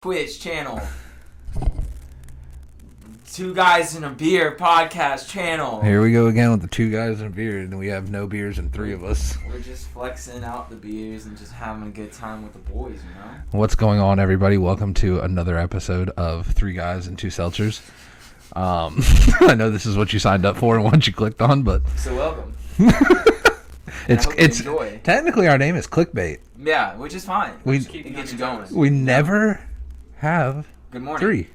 Twitch channel. Two Guys and a Beer podcast channel. Here we go again with the 2 guys and a beer, and we have no beers and 3 of us. We're just flexing out the beers and just having a good time with the boys, you know? What's going on, everybody? Welcome to another episode of 3 Guys and 2 Seltzers. I know this is what you signed up for and what you clicked on, but... So welcome. It's technically our name is clickbait. Yeah, which is fine. We get you going. We never have Good morning. 3.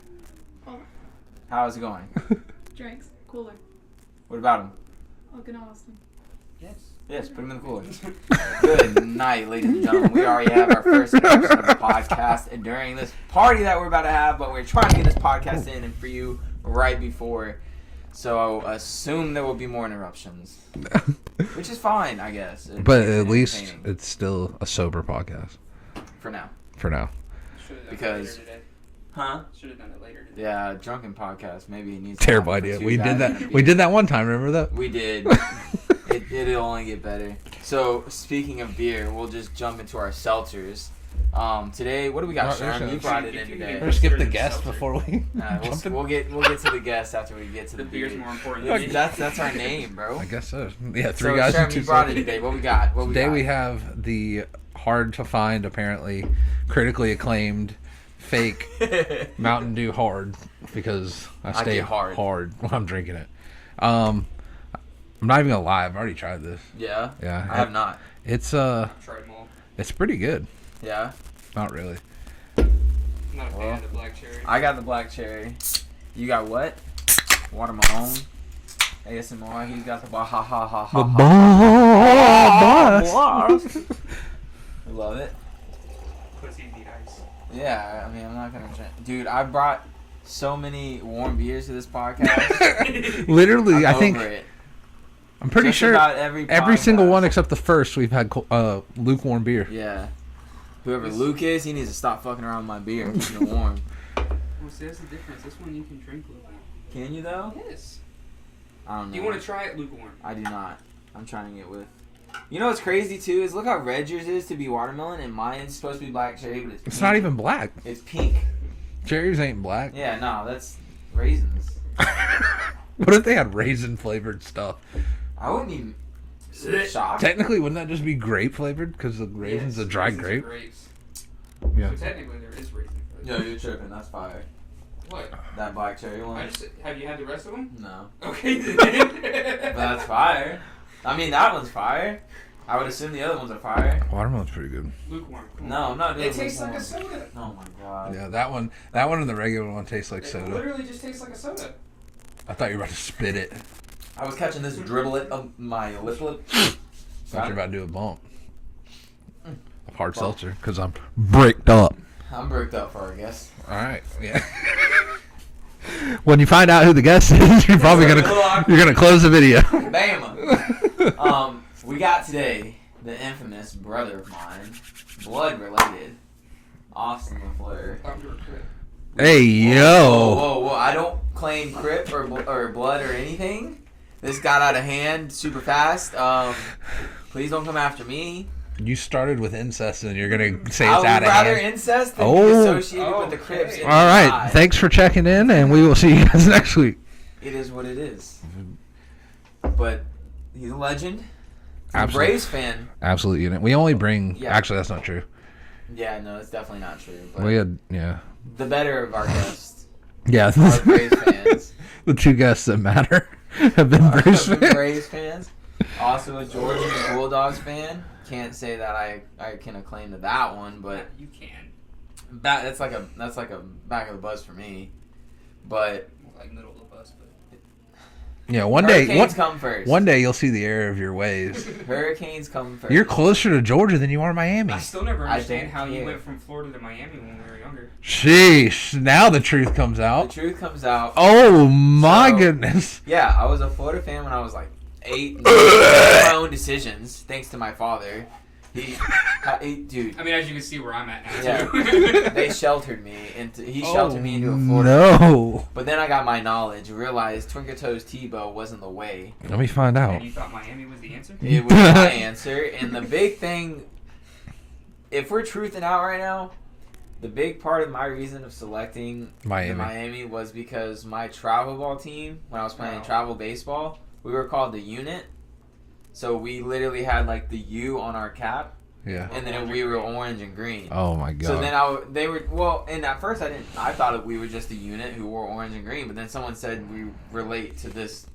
How's it going? Drinks. Cooler. What about them? Looking awesome. Yes, put them in the cooler. Good night, ladies and gentlemen. We already have our first episode of the podcast and during this party that we're about to have, but we're trying to get this podcast in and for you right before. So assume there will be more interruptions. Which is fine, I guess. But at least it's still a sober podcast. For now. Because... Huh? Should have done it later today. Yeah, drunken podcast. Maybe it needs. Terrible idea. We did that. We did that one time. Remember that? We did. It'll only get better. So speaking of beer, we'll just jump into our seltzers. Today, what do we got, Sherm? You brought it in today. We'll skip the guest before we. We'll get to the guest after we get to the beer. Beer's more important. That's our name, bro. I guess so. Yeah, 3 so, guys Sherm, and 2 you brought it seltzers. today. What we got? Today we have the hard to find, apparently critically acclaimed. Fake Mountain Dew hard because I stay hard when I'm drinking it. I'm not even gonna lie, I've already tried this. Yeah. I have not. It's Tried them all. it's pretty good. Yeah. Not really. I'm not a fan of the black cherry. I got the black cherry. You got what? Watermelon. ASMR. He's got the Baja. The boss. I love it. Pussy beat ice. Yeah, I mean, I'm not gonna. Dude, I brought so many warm beers to this podcast. Literally, I'm I think over it. I'm pretty Just sure about every single one except the first we've had lukewarm beer. Yeah. Whoever Luke is, he needs to stop fucking around with my beer and keep it warm. Well, see, that's the difference. This one you can drink lukewarm. Can you though? Yes. I don't know. Do you want to try it lukewarm? I do not. I'm trying it with. You know what's crazy too is look how red yours is to be watermelon and mine's supposed to be black cherry, but it's pink. It's not even black. It's pink. Cherries ain't black. Yeah, no, that's raisins. What if they had raisin flavored stuff? I wouldn't even. Shocked. Technically, wouldn't that just be grape flavored? Because the raisin's a dried raisins grape. are grapes. Yeah. So technically there is raisin flavor. Yo, you're tripping. That's fire. What? That black cherry one. Have you had the rest of them? No. Okay then. But that's fire. I mean, that one's fire. I would assume the other ones are fire. Watermelon's pretty good. Lukewarm. No, I'm not doing It tastes like lukewarm. a soda. Oh my god. Yeah, that one and the regular one tastes like It soda. literally just tastes like a soda. I thought you were about to spit it. I was catching this dribblet of my lip. Thought you were about to do a bump. A hard Bump. seltzer, because I'm bricked up. I'm bricked up for our guest. Alright, yeah. When you find out who the guest is, you're probably gonna close the video. Bam! We got today the infamous brother of mine, blood related, Austin LaFleur. Hey, yo. Whoa! I don't claim Crip or blood or anything. This got out of hand super fast. Please don't come after me. You started with incest and you're going to say I it's would out of rather hand. incest than be associated with the Crips. All right. Thanks for checking in, and we will see you guys next week. It is what it is. But he's a legend. He's a Absolutely. Braves fan. Absolute unit. We only bring... Yeah. Actually, that's not true. Yeah, no, it's definitely not true. But We had... Yeah. the better of our guests Yeah. are Braves fans. The 2 guests that matter have been Braves Been fans. Braves fans. Also a Georgia Bulldogs fan. Can't say that I can acclaim to that one, but You can. that's like a back of the bus for me. But Like middle of the bus, but... Yeah, one day... Hurricanes come first. One day you'll see the error of your ways. Hurricanes come first. You're closer to Georgia than you are Miami. I still never I understand don't how you care. went from Florida to Miami when we were younger. Sheesh. Now the truth comes The out. truth comes out. Oh, my So- goodness. Yeah, I was a Florida fan when I was like 8. And my own decisions, thanks to my father. Dude. I mean, as you can see where I'm at now, Yeah. too. They sheltered me he sheltered me into a Florida. No. But then I got my knowledge, realized Twinkle Toes Tebow wasn't the way. Let me find out. And you thought Miami was the answer? It was my answer. And the big thing, if we're truthing out right now, the big part of my reason of selecting Miami was because my travel ball team, when I was playing travel baseball, we were called the unit. So we literally had like the U on our cap. Yeah. And then we were orange and green. Oh my god. So then and at first I thought we were just a unit who wore orange and green, but then someone said we relate to this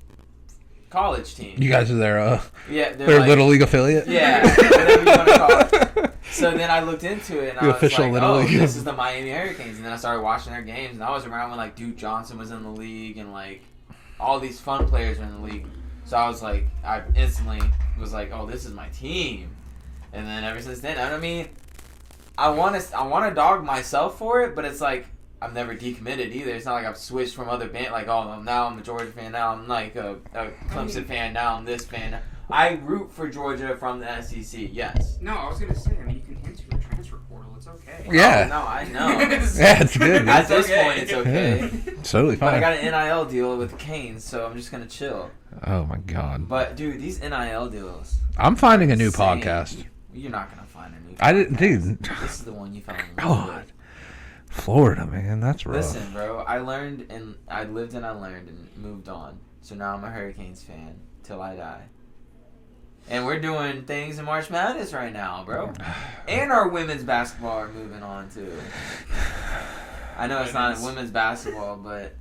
college team. You guys are their they're Little League affiliate? Yeah, whatever you want to call it. So then I looked into it and I was official like, Little League. This is the Miami Hurricanes. And then I started watching their games, and I was around when like Duke Johnson was in the league and like all these fun players were in the league. So I was like, I instantly was like, oh, this is my team. And then ever since then, I mean, I want to dog myself for it, but it's like I've never decommitted either. It's not like I've switched from other band. Like, oh, now I'm a Georgia fan. Now I'm like a Clemson fan. Now I'm this fan. I root for Georgia from the SEC. Yes. No, I was gonna say. I mean, you can enter a transfer portal. It's okay. Yeah. Oh, no, I know. Yeah, it's good. At this point, it's okay. Yeah, it's totally fine. But I got an NIL deal with the Canes, so I'm just gonna chill. Oh my god. But dude, these NIL deals. I'm finding a new insane. podcast. You're not gonna find a new podcast. I didn't, dude. This is the one you found. God. Florida, man, that's rough. Listen, bro, I lived and I learned and moved on. So now I'm a Hurricanes fan till I die. And we're doing things in March Madness right now, bro. And our women's basketball are moving on too. I know it's not women's basketball, but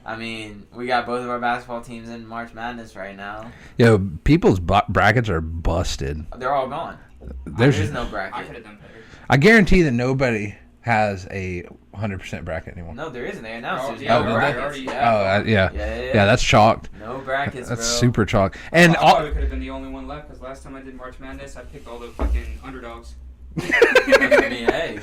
I mean, we got both of our basketball teams in March Madness right now. Yo, people's brackets are busted. They're all gone. There's no I could bracket. have done better. I guarantee that nobody has a 100% bracket anymore. No, there isn't. They announced there's yeah, no did they? brackets. Yeah. Yeah, that's chalked. No brackets, That's bro. super chalked. And I probably could have been the only one left because last time I did March Madness, I picked all the fucking underdogs. I mean, hey.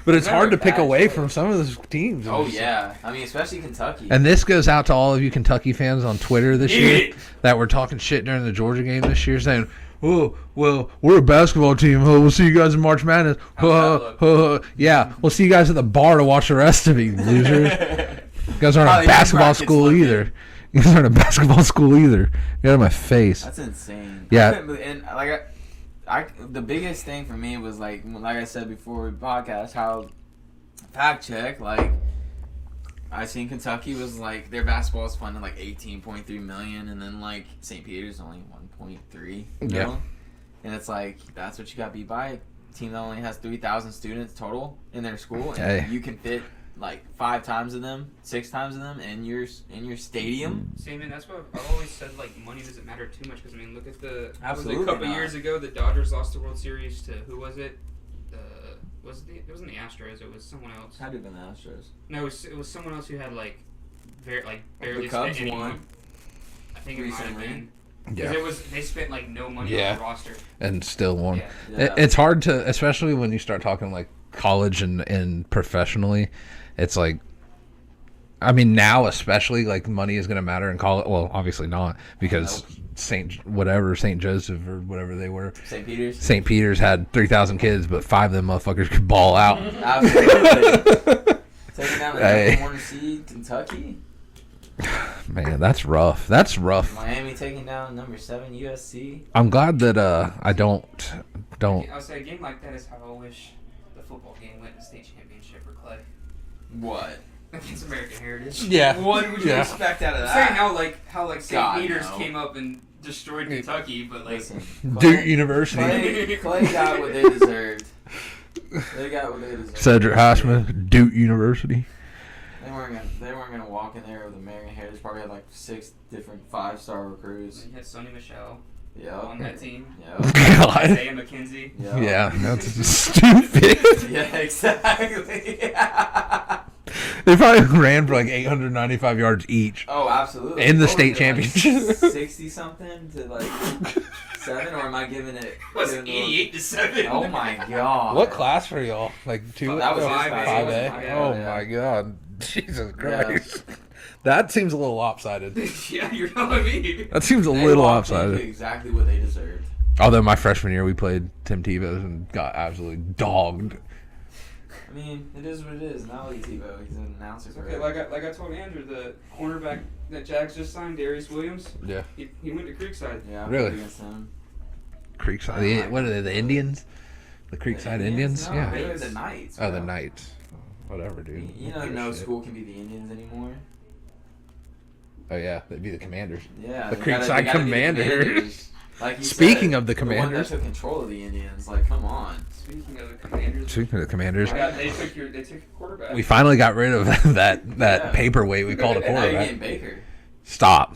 but it's hard to pick bad away choice. from some of those teams. Oh, yeah. I mean, especially Kentucky. And this goes out to all of you Kentucky fans on Twitter this year that were talking shit during the Georgia game this year, saying, "Oh, well, we're a basketball team. Oh, we'll see you guys in March Madness." Yeah, we'll see you guys at the bar to watch the rest of you, losers. You guys aren't a basketball school either. You guys aren't a basketball school either. Get out of my face. That's insane. Yeah. And like, the biggest thing for me was like I said before we podcast, how fact check, like I seen Kentucky was like their basketball is funded like $18.3 million, and then like St. Peter's only 1.3. Yeah. And it's like that's what you got beat by. A team that only has 3,000 students total in their school, and Hey. you can fit like 5 times of them, 6 times of them in your stadium. See, man, that's what I've always said. Like, money doesn't matter too much because I mean, look at Absolutely a couple not. years ago, the Dodgers lost the World Series to who was it? It wasn't the Astros. It was someone else. Had to have been the Astros. No, it was someone else who had like barely The Cubs spent any won money. I think it might have recently. been. Yeah. Because they spent like no money on the roster. And still won. Yeah. It's hard to, especially when you start talking like college and professionally, it's like, I mean, now especially like money is going to matter in college. Well, obviously not because St. Joseph or whatever they were. St. Peter's had 3,000 kids, but 5 of them motherfuckers could ball out. Absolutely. Taking down the number 1 seed, Kentucky. Man, that's rough. That's rough. Miami taking down number 7 USC. I'm glad that I don't. I'll say a game like that is how I wish the football game went to state championship for Clay What? against American Heritage. Yeah. What would you expect out of I'm that? saying how St. God, Peters no. came up and destroyed Kentucky, but like Listen, Duke University. Clay got what they deserved. They got what they deserved. Cedric Hassman, Duke University. They weren't gonna walk in there with American Heritage. Probably had like 6 different 5-star recruits. you had Sonny Michelle Yeah. on that team. Yeah. God. Isaiah McKenzie. Yeah, that's stupid. Yeah, exactly. They probably ran for like 895 yards each. Oh, absolutely. In the What state was it, like championship. 60 something to like 7, or am I giving it? It was 88-7. Oh my god. What class for y'all? Like 2? That was his 5A. class. 5A? Yeah. Oh Yeah. my god. Jesus Christ. That seems a little lopsided. Yeah, you're telling me. That seems a They little walked into lopsided. exactly what they deserved. Although my freshman year we played Tim Tebow's and got absolutely dogged. I mean, it is what it is. Not Lee Tebow. He's an announcer. Okay, like I told Andrew, the cornerback that Jags just signed, Darius Williams, Yeah. he went to Creekside. Yeah, I Really? played against him. Creekside. What are they, the Indians? The Creekside Indians? No, Yeah. they were the Knights. Oh, the bro. Knights. Whatever, dude. You know, no school can be the Indians anymore. Oh, yeah. They'd be the Commanders. Yeah. The they gotta Creekside be the Commanders. Commanders. Like you Speaking said, of the one that Commanders. took control of the Indians. Like, come on. Speaking of the Commanders, Speaking of the Commanders. they took your quarterback. We finally got rid of that paperweight we called a And now you're quarterback. getting Baker. Stop.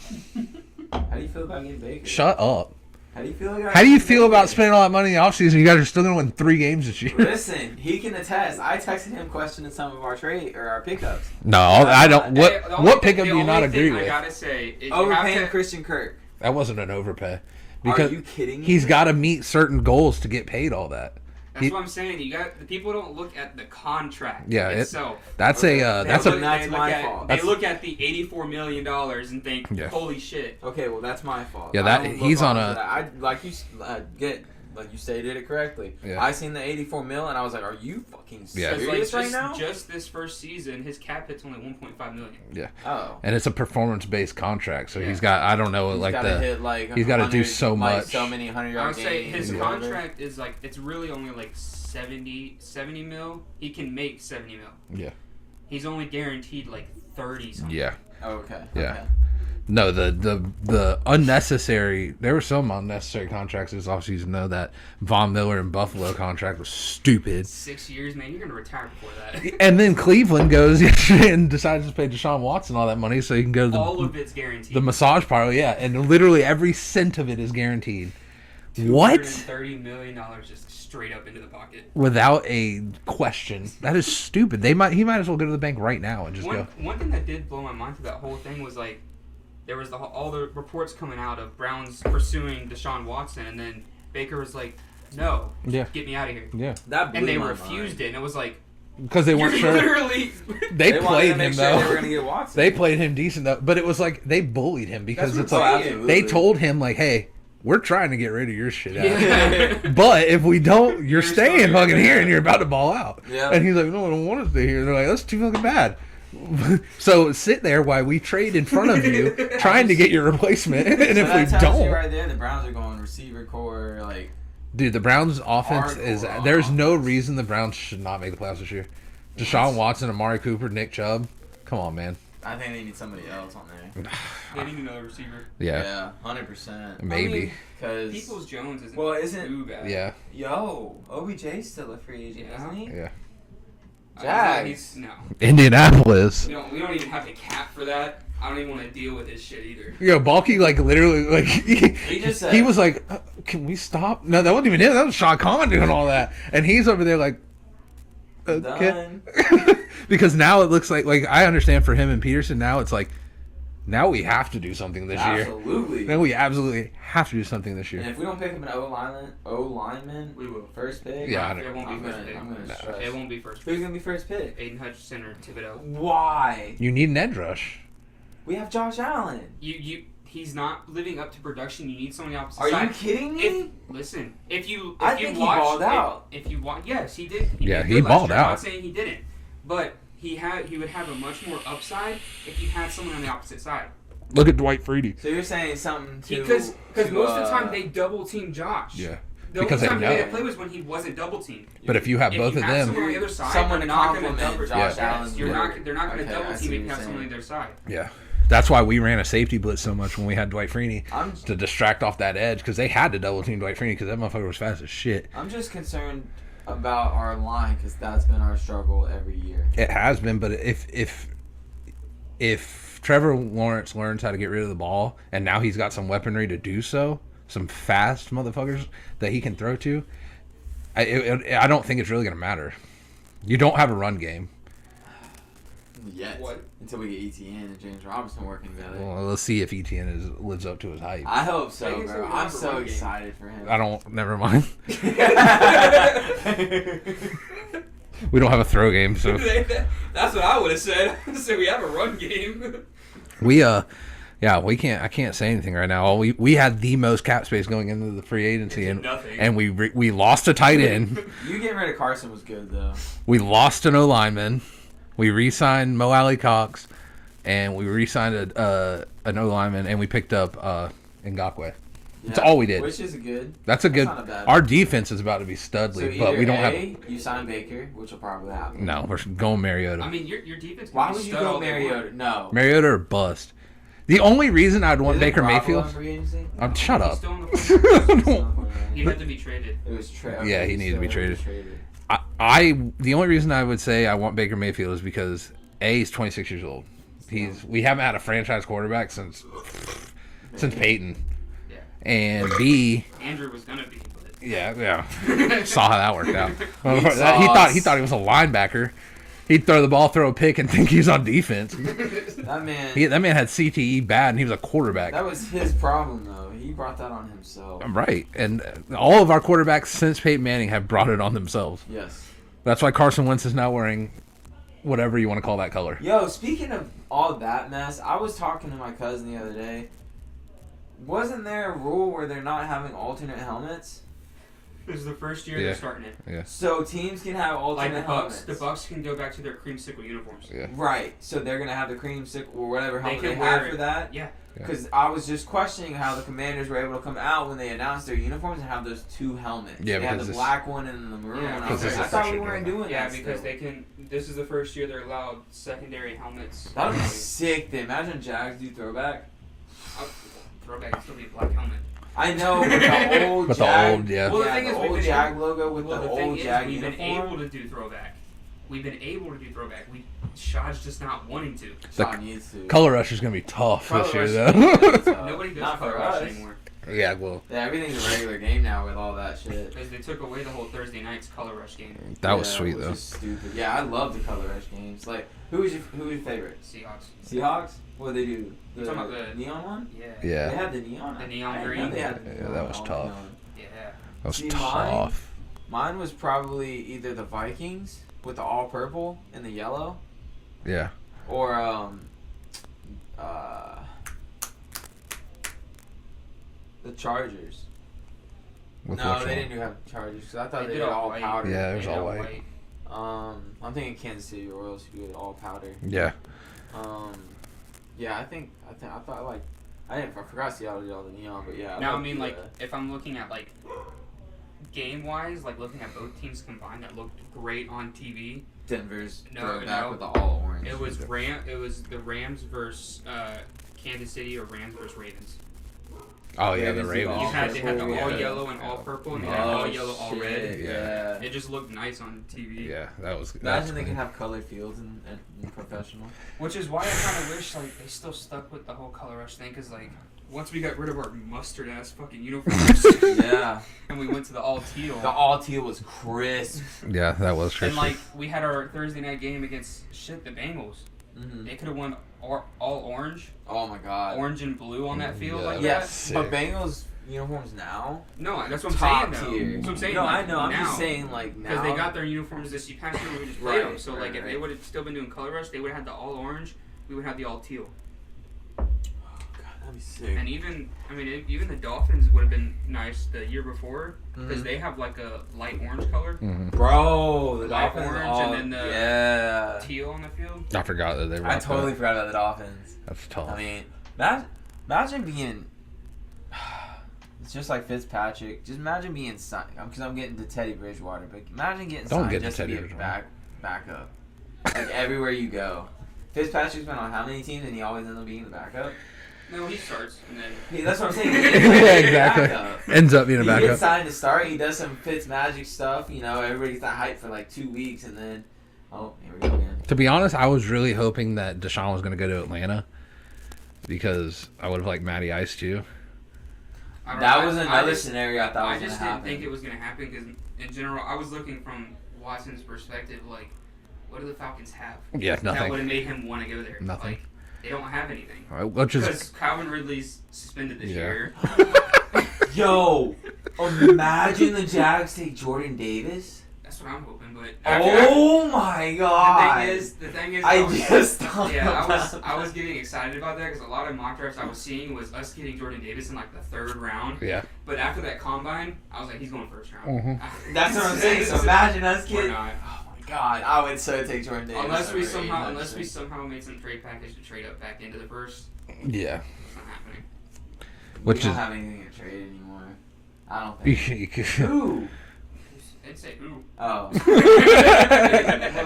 How do you feel about getting Baker? Shut up. How do you feel about How do you feel about spending all that money in the offseason? You guys are still going to win 3 games this year. Listen, he can attest. I texted him questioning some of our our pickups. No, I don't. Hey, What pickup do you not agree with? I gotta say, is Overpaying Christian Kirk. That wasn't an overpay. Are you kidding me? He's got to meet certain goals to get paid all that. That's what I'm saying. The people don't look at the contract itself. That's That's my fault. They look at the $84 million and think, "Holy shit!" Okay, well that's my fault. Yeah, he's on a. I like you like you stated it correctly. Yeah. I seen the 84 mil and I was like, "Are you fucking serious right now?" Just this first season, his cap hit's only $1.5 million. Yeah. Oh. And it's a performance-based contract, so he's got. I don't know, he's like gotta hit like he's got to do so much. So many 100-yard I would games. say his contract is like it's really only like 70 mil. He can make 70 mil. Yeah. He's only guaranteed like 30 something. Yeah. Oh, okay. Yeah. Okay. No, the unnecessary. There were some unnecessary contracts this offseason. Know that Von Miller and Buffalo contract was stupid. 6 years, man. You're gonna retire before that. And then Cleveland goes yesterday and decides to pay Deshaun Watson all that money so he can go to all of it's guaranteed. the massage parlor. Yeah, and literally every cent of it is guaranteed. What? $230 million just straight up into the pocket without a question. That is stupid. He might as well go to the bank right now and just go. One thing that did blow my mind through that whole thing was like. There was all the reports coming out of Browns pursuing Deshaun Watson, and then Baker was like, "No, get me out of here." Yeah, and they refused it, and it was like because they weren't sure. Literally, they played him though. They were gonna get Watson. They played him decent though, but it was like they bullied him because it's like absolutely. they told him like, "Hey, we're trying to get rid of your shit out, but if we don't, you're staying fucking here, and you're about to ball out." Yeah. And he's like, "No, I don't want to stay here." And they're like, "That's too fucking bad." So sit there while we trade in front of you, trying to get your replacement. And if we don't, right there, the Browns are going receiver core. Like, dude, the Browns' offense is. There's no reason the Browns should not make the playoffs this year. Deshaun Watson, Amari Cooper, Nick Chubb. Come on, man. I think they need somebody else on there. They need another receiver. Yeah, 100%. Maybe. Because Peoples Jones isn't. Well, isn't too bad. Yeah. Yo, OBJ's still a free agent, isn't he? Yeah. Jags. No. Indianapolis. We don't even have the cap for that. I don't even want to deal with his shit either. Yo, Balky, like, literally, like, He just said, he was like, can we stop? No, that wasn't even him. That was Shah Khan doing all that. And he's over there like, okay. Because now it looks like I understand for him and Peterson, now it's like, now we have to do something this year. Absolutely. Now we absolutely have to do something this year. And if we don't pick him an O-lineman, We will. First pick? Yeah, It won't be first pick. I'm gonna stress. It won't be first pick. Who's going to be first pick? Aiden Hutchinson or Thibodeau. Why? You need an edge rush. We have Josh Allen. He's not living up to production. You need someone on the opposite Are side. you kidding me? I think he balled out. If you watch, yes, he did. Yeah, did he good last balled year. I'm out. not saying he didn't, but he would have a much more upside if you had someone on the opposite side. Look at Dwight Freeney. So you're saying something to... Because most of the time they double team Josh. Yeah. The Because only they time know. he made a play was when he wasn't double teamed. But if you have both of them, someone on the other side, someone they're to not going to complement double. Josh Allen. They're not going to Okay, double I see team if what you have you're someone on their side. yeah. That's why we ran a safety blitz so much when we had Dwight Freeney I'm- to distract off that edge because they had to double team Dwight Freeney because that motherfucker was fast as shit. I'm just concerned about our line because that's been our struggle every year. It has been, but if Trevor Lawrence learns how to get rid of the ball and now he's got some weaponry to do so, some fast motherfuckers that he can throw to, I don't think it's really going to matter. You don't have a run game. Yet. What? Until we get ETN and James Robinson working together. Well, let's see if ETN lives up to his hype. I hope so, Vegas bro. don't I'm have a so run game. excited for him. I don't. Never mind. We don't have a throw game, so That's what I would have said. So we have a run game. we we can't. I can't say anything right now. We had the most cap space going into the free agency, and we lost a tight end. You getting rid of Carson was good though. We lost an O lineman. We re-signed Mo Alley Cox, and we re-signed an O lineman, and we picked up Ngakwe. That's all we did. Which is good. That's not a bad. Our defense is about to be studly, so but we don't have. You sign Baker, which will probably happen. No, we're going Mariota. I mean, your defense. Why would you go Mariota? No. Mariota or bust. The only reason I'd want Baker Mayfield. Shut up. He had to be traded. It was traded. Yeah, he needed to be traded. The only reason I would say I want Baker Mayfield is because he's 26 years old. We haven't had a franchise quarterback since Peyton. Yeah. And B, Andrew was gonna be. But... Yeah. Saw how that worked out. He thought he was a linebacker. He'd throw the ball, throw a pick, and think he's on defense. That man had CTE bad, and he was a quarterback. That was his problem, though. He brought that on himself. Right, and all of our quarterbacks since Peyton Manning have brought it on themselves. Yes. That's why Carson Wentz is now wearing whatever you want to call that color. Yo, speaking of all that mess, I was talking to my cousin the other day. Wasn't there a rule where they're not having alternate helmets? This is the first year they're starting it. Yeah. So teams can have alternate helmets. The Bucks can go back to their creamsicle uniforms. Yeah. Right. So they're gonna have the creamsicle or whatever helmet they wear have for that. Yeah. Because I was just questioning how the Commanders were able to come out when they announced their uniforms and have those two helmets. Yeah, they had the black one and the maroon one. I thought we weren't doing that. Yeah, because they can. This is the first year they're allowed secondary helmets. That would be sick. Then imagine Jags do throwback. Throwback would still be a black helmet. I know, but the old Jag. Well, the thing is, the old Jag logo with the old Jag we've uniform. been able to do throwback. Shad's just not wanting to. Shad needs to. Color Rush is going to be tough this year, though. Nobody does Color Rush anymore. Yeah, well. Yeah, everything's a regular game now with all that shit. Because they took away the whole Thursday night's Color Rush game. That was sweet, though. Stupid. Yeah, I love the Color Rush games. Like, who's your favorite? Seahawks? What did they do? You talking about the neon one? Yeah. They had the neon. The neon green. They had the neon. Yeah, that was tough. Yeah. That was tough. Mine was probably either the Vikings with the all purple and the yellow. Yeah. Or the Chargers. No, they didn't have Chargers because I thought they were all powder. Yeah, it was all white. I'm thinking Kansas City Royals who did all powder. Yeah. Yeah, I thought like I forgot Seattle did all the neon, but yeah. Now I mean like if I'm looking at like game wise, like looking at both teams combined, that looked great on TV. Denver's throwback with the all orange. It was the Rams versus Kansas City or Rams versus Ravens. Oh yeah, the Ravens. They had the all yellow and all purple, and they had all yellow, all red. Yeah. It just looked nice on TV. Yeah, that was. Imagine they could have colored fields in professional. Which is why I kind of wish like they still stuck with the whole Color Rush thing, because like once we got rid of our mustard ass fucking uniforms, yeah, and we went to the all teal. The all teal was crisp. Yeah, that was crisp. And like we had our Thursday night game against the Bengals. Mm-hmm. They could have won all orange. Oh my god, orange and blue on that field like yes. that. But Bengals uniforms now. No, that's what I'm top saying. Tier. That's what I'm saying. No, like, I know. I'm now, just saying like now because they got their uniforms this past year. We just played them. So like if they would have still been doing Color Rush, they would have had the all orange. We would have the all teal. That'd be sick. And even the Dolphins would have been nice the year before because they have like a light orange color. Mm-hmm. Bro, the light Dolphins orange and then the teal on the field. I forgot that they were. I totally forgot about the Dolphins. That's tough. I mean, imagine being. It's just like Fitzpatrick. Just imagine being signed because I'm getting to Teddy Bridgewater, but imagine getting signed just to be a backup. Like everywhere you go. Fitzpatrick's been on how many teams and he always ends up being the backup? No, he starts and then. Hey, that's what I'm saying. Yeah, exactly. Ends up being a backup. He gets signed to start. He does some Fitzmagic stuff. You know, everybody's not hyped for like 2 weeks, and then here we go again. To be honest, I was really hoping that Deshaun was going to go to Atlanta because I would have liked Matty Ice too. That was another scenario I thought was going to happen. I just didn't think it was going to happen because in general, I was looking from Watson's perspective, like, what do the Falcons have? Yeah, nothing. That would have made him want to go there. Nothing. Like, they don't have anything. Because Calvin Ridley's suspended this year. Yo, imagine the Jags take Jordan Davis. That's what I'm hoping, but my god! The thing is, I just thought I was getting excited about that because a lot of mock drafts I was seeing was us getting Jordan Davis in like the 3rd round. Yeah. But after that combine, I was like, he's going 1st round. Mm-hmm. That's what I'm saying. So imagine us getting. Not. Oh my god! I would so take Jordan Davis. Unless we somehow made some trade package to trade up back into the 1st. Yeah. It's not happening. We don't have anything to trade anymore. I don't think. Who? I'd say who? Oh.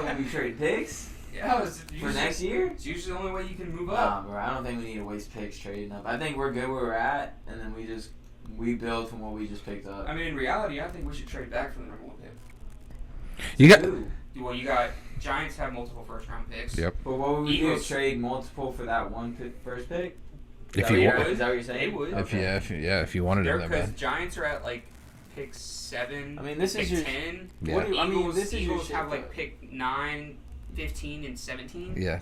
When we trade picks? Yeah, for next year? It's usually the only way you can move Nah, up. bro, I don't think we need to waste picks trading up. I think we're good where we're at, and then we build from what we just picked up. I mean, in reality, I think we should trade back for the number 1 pick. You got. Well, you got Giants have multiple first round picks. Yep. But what would we do? Trade multiple for that first pick? If you want, is that what you're saying? They would. If you wanted it that Because bad. Giants are at like pick 7. I mean, this pick is your 10. Yeah. What do you, I mean, Eagles, this is your Eagles shit, have like though. pick 9, 15, and 17. Yeah.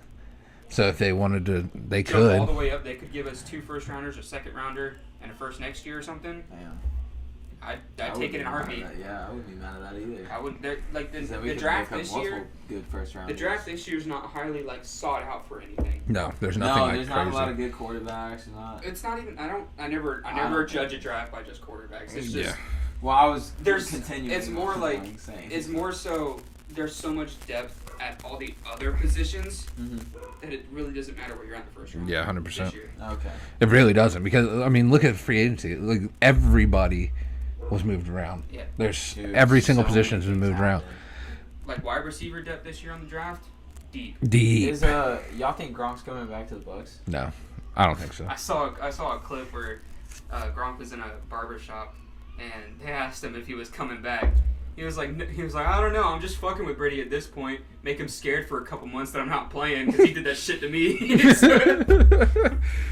So if they wanted to, they Jump all could. the way up. They could give us 2 first rounders, a second rounder, and a first next year or something. Damn. I'd take it in a heartbeat. Yeah, I wouldn't be mad at that either. I would. Like the We could draft pick up this multiple year. good first round. The draft this year is not highly like sought out for anything. No, there's nothing like there's crazy. not a lot of good quarterbacks. It's not even. I never judge a draft by just quarterbacks. It's just. Yeah. Well, I was continuing. It's more like it's more so. There's so much depth at all the other positions that it really doesn't matter where you're at in the first round. Yeah, 100%. Okay. It really doesn't, because I mean, look at free agency. Like, everybody was moved around. Yeah. There's Dude, every single so position has many been moved things around. Like wide receiver depth this year on the draft, deep. Is y'all think Gronk's coming back to the Bucks? No, I don't think so. I saw a clip where Gronk was in a barber shop and they asked him if he was coming back. He was like, I don't know. I'm just fucking with Brady at this point. Make him scared for a couple months that I'm not playing because he did that shit to me.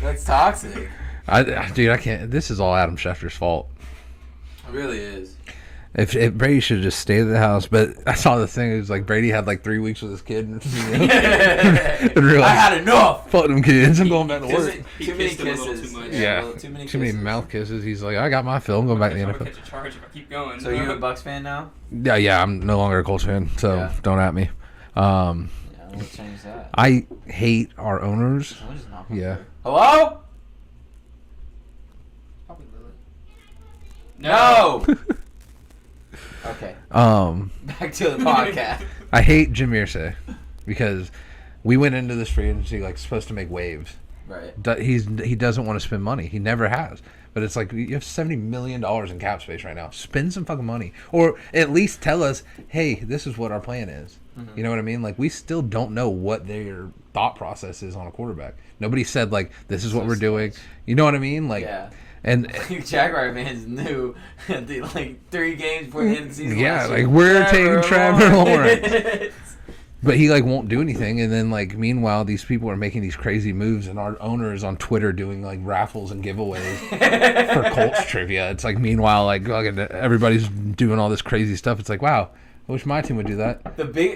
That's toxic. Dude, I can't. This is all Adam Schefter's fault. It really is. If Brady should have just stayed at the house, but I saw the thing. It was like Brady had like 3 weeks with his kid, and realized, I had enough. Fuck them kids. I'm going back to work. Too many kisses. Too much. Yeah, too many mouth kisses. He's like, I got my fill. I'm going back to the I'm NFL. gonna catch a charge if I keep going. So you a Bucks fan now? Yeah. I'm no longer a Colts fan, so don't at me. Yeah, we'll change that. I hate our owners. Someone just knocked Yeah. Hello? Probably Lily. No. Okay. Back to the podcast. I hate Jim Irsay because we went into this free agency like supposed to make waves. Right. He doesn't want to spend money. He never has. But it's like, you have $70 million in cap space right now. Spend some fucking money. Or at least tell us, hey, this is what our plan is. Mm-hmm. You know what I mean? Like, we still don't know what their thought process is on a quarterback. Nobody said, like, this is what we're doing. You know what I mean? Like, yeah. And Jaguar fans knew like 3 games before the end of the season. Yeah, like, we're taking Trevor Lawrence. But he, like, won't do anything. And then, like, meanwhile, these people are making these crazy moves, and our owner is on Twitter doing, like, raffles and giveaways for Colts trivia. It's like, meanwhile, like, everybody's doing all this crazy stuff. It's like, wow, I wish my team would do that.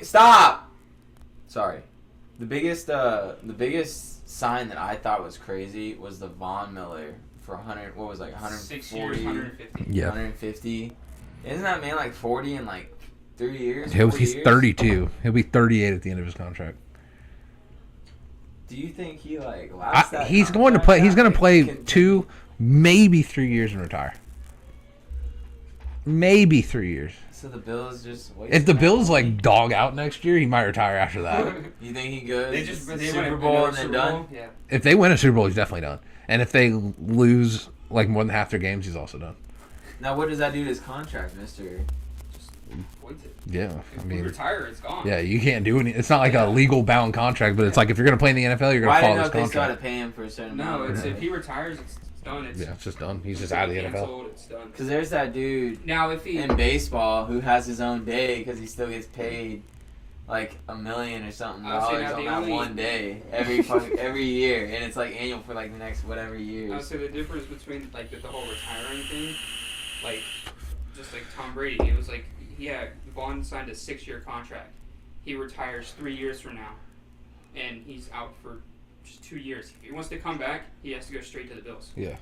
Stop! Sorry. The biggest sign that I thought was crazy was the Von Miller for 100, what was it, like 140? 6 years, 150. Yeah. 150. Isn't that man like 40 in like 3 years? He's 32. He'll be 38 at the end of his contract. Do you think he like lasts that he's going to play. He's going to play 2, maybe 3 years and retire. Maybe 3 years. So the Bills just if the Bills like dog out next year, he might retire after that. You think he goes They just Super Bowl and then done? Yeah. If they win a Super Bowl, he's definitely done. And if they lose like more than half their games, he's also done. Now what does that do to his contract, Mister? Just voids it. Yeah, If I we mean, retire, it's gone. yeah, you can't do any. It's not like a legal bound contract, but it's like if you're gonna play in the NFL, you're gonna Why follow didn't this they started contract. paying him for a certain No, amount? it's if he retires, it's done. It's Yeah, it's just done. He's just out of the NFL. canceled, it's done. Because there's that dude Now, if he in baseball who has his own day because he still gets paid like $1 million or something I would say dollars now on the that only- one day every year, and it's like annual for like the next whatever I would years. say the difference between like the whole retiring thing, like just like Tom Brady, it was like Vaughn signed a 6-year contract. He retires 3 years from now, and he's out for just 2 years. If he wants to come back, he has to go straight to the Bills. Yeah.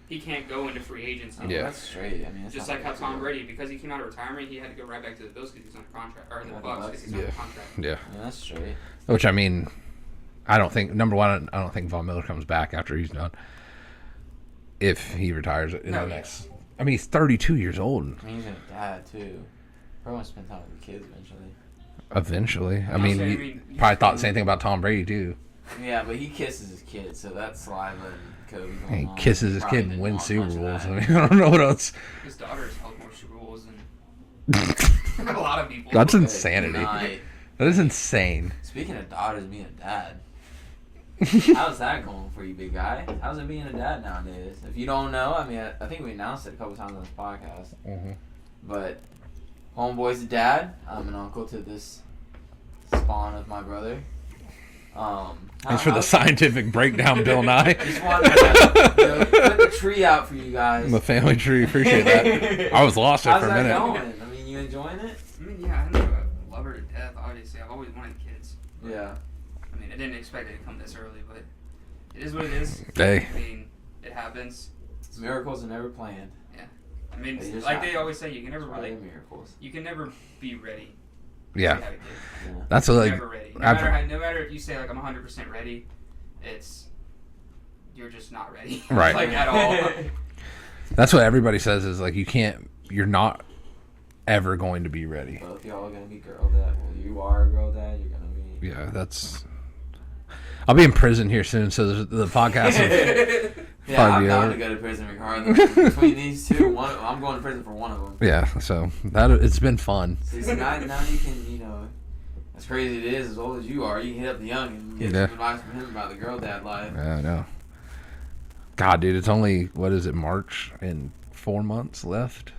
He can't go into free agency. Oh, Yeah. that's straight. I mean, that's Just not like how big Tom deal. Brady, because he came out of retirement, he had to go right back to the Bills because he's under contract, or the Yeah, the Bucks Bucks. because he's under Yeah. contract. Yeah. Yeah, that's straight. Which I mean, I don't think number one. I don't think Von Miller comes back after he's done. If he retires in the next, I mean, he's 32 years old. I mean, he's a dad too. Probably want to spend time with the kids eventually. Eventually, I I'll mean, say, you probably thought the same thing about Tom Brady too. Yeah, but he kisses his kid, so that's saliva and Kobe going He on. kisses his Probably kid and didn't wins want Super much of Bowls. that. I mean, I don't know what else. His daughter's held more Super Bowls than a lot of people. That's Good insanity. night. That is insane. Speaking of daughters being a dad, how's that going for you, big guy? How's it being a dad nowadays? If you don't know, I mean, I think we announced it a couple times on this podcast, but homeboy's a dad. I'm an uncle to this spawn of my brother. Thanks for the scientific breakdown, Bill Nye. Just wanted to put the tree out for you guys. The family tree, appreciate that. I was lost there for a minute. How's that going? I mean, you enjoying it? I mean, yeah, I know. I love her to death, obviously. I've always wanted kids. Yeah. I mean, I didn't expect it to come this early, but it is what it is. Hey. I mean, it happens. Miracles are never planned. Yeah. I mean, They just like happen. they always say, you can never That's why really, they're miracles. you can never be ready. Yeah. To have a kid. Yeah. That's what, like, Never ready. No matter if you say like I'm 100% ready, you're just not ready. Right. Like at all. that's what everybody says is like you're not ever going to be ready. Both y'all are gonna be girl dad. Well, you are a girl dad. You're gonna be. Yeah, I'll be in prison here soon, so the podcast. Yeah, I'm be down over. to go to prison regardless. Between these two, I'm going to prison for one of them. Yeah, so it's been fun. See, so now you can, as crazy it is, as old as you are, you can hit up the young and get some advice from him about the girl dad life. Yeah, I know. God, dude, it's only, what is it, March and 4 months left?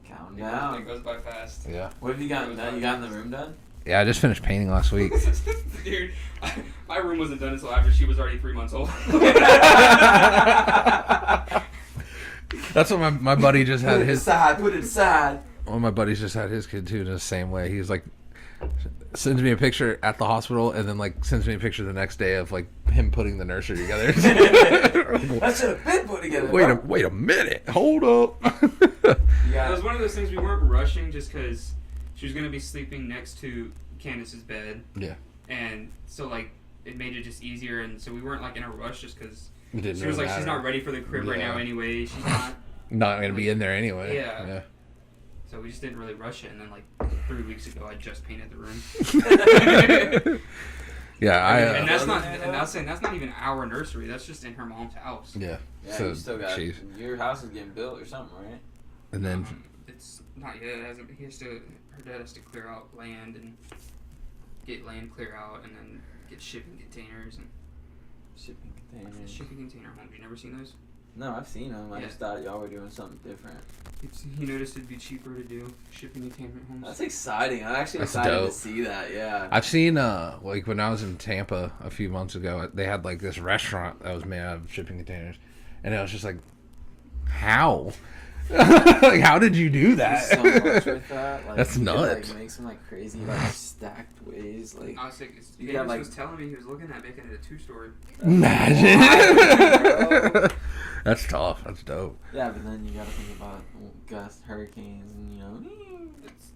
Calm It down. goes by fast. Yeah. What have you gotten done? You gotten the room done? Yeah, I just finished painting last week. Dude, my room wasn't done until after she was already 3 months old. That's what my buddy just had Put it his. aside. Put it aside. One of my buddies just had his kid too in the same way. He's like, sends me a picture at the hospital and then like sends me a picture the next day of like him putting the nursery together. That should have been put together. Wait a minute. Hold up. It was one of those things we weren't rushing just because she was going to be sleeping next to Candace's bed. Yeah. And so like it made it just easier, and so we weren't like in a rush just because It didn't she was really like she's matter. not ready for the crib right Yeah. now anyway. She's not. Not gonna be in there anyway. Yeah. So we just didn't really rush it, and then like 3 weeks ago I just painted the room. Yeah, and that's not, and that's not even our nursery. That's just in her mom's house. Yeah. Yeah, So you still got she's, your house is getting built or something, right? and then It's not yet. It hasn't. Her dad has to clear out land and get land clear out, and then get shipping containers and Shipping containers. shipping container homes. You never seen those? No, I've seen them. I Yeah. just thought y'all were doing something different. He noticed it'd be cheaper to do shipping container homes. That's exciting. I'm actually That's excited dope. to see that. Yeah. I've seen like when I was in Tampa a few months ago, they had like this restaurant that was made out of shipping containers, and I was just like, how? Like, how did you do that? So much with that. Like, That's you could, nuts. Like, make some like crazy like stacked ways. Like I was like, You Davis got, like- was telling me he was looking at making it a 2-story. Imagine. Bro. That's tough. That's dope. Yeah, but then you gotta think about gust, hurricanes, and It's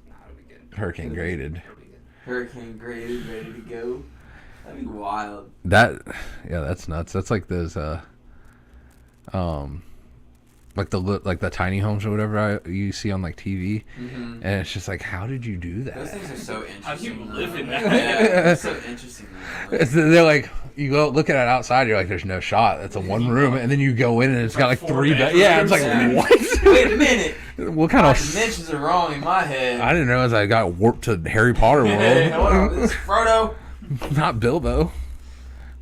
it'll be good. Hurricane graded. It'll be good. hurricane graded, ready to go. That'd be wild. That's nuts. That's like those like the tiny homes or whatever you see on like TV, Mm-hmm. and it's just like, how did you do Those that? things are so interesting. How do you though. live in that? Yeah, it's so interesting. Though. They're like, you go look at it outside, you're like, there's no shot. That's a one room, and then you go in and it's got like Like 3 4 beds. Yeah, it's like bedrooms. what? Wait a minute. What kind My of? dimensions are wrong in my head. I didn't realize I got warped to Harry Potter Hold on, world. this is Frodo. Not Bilbo.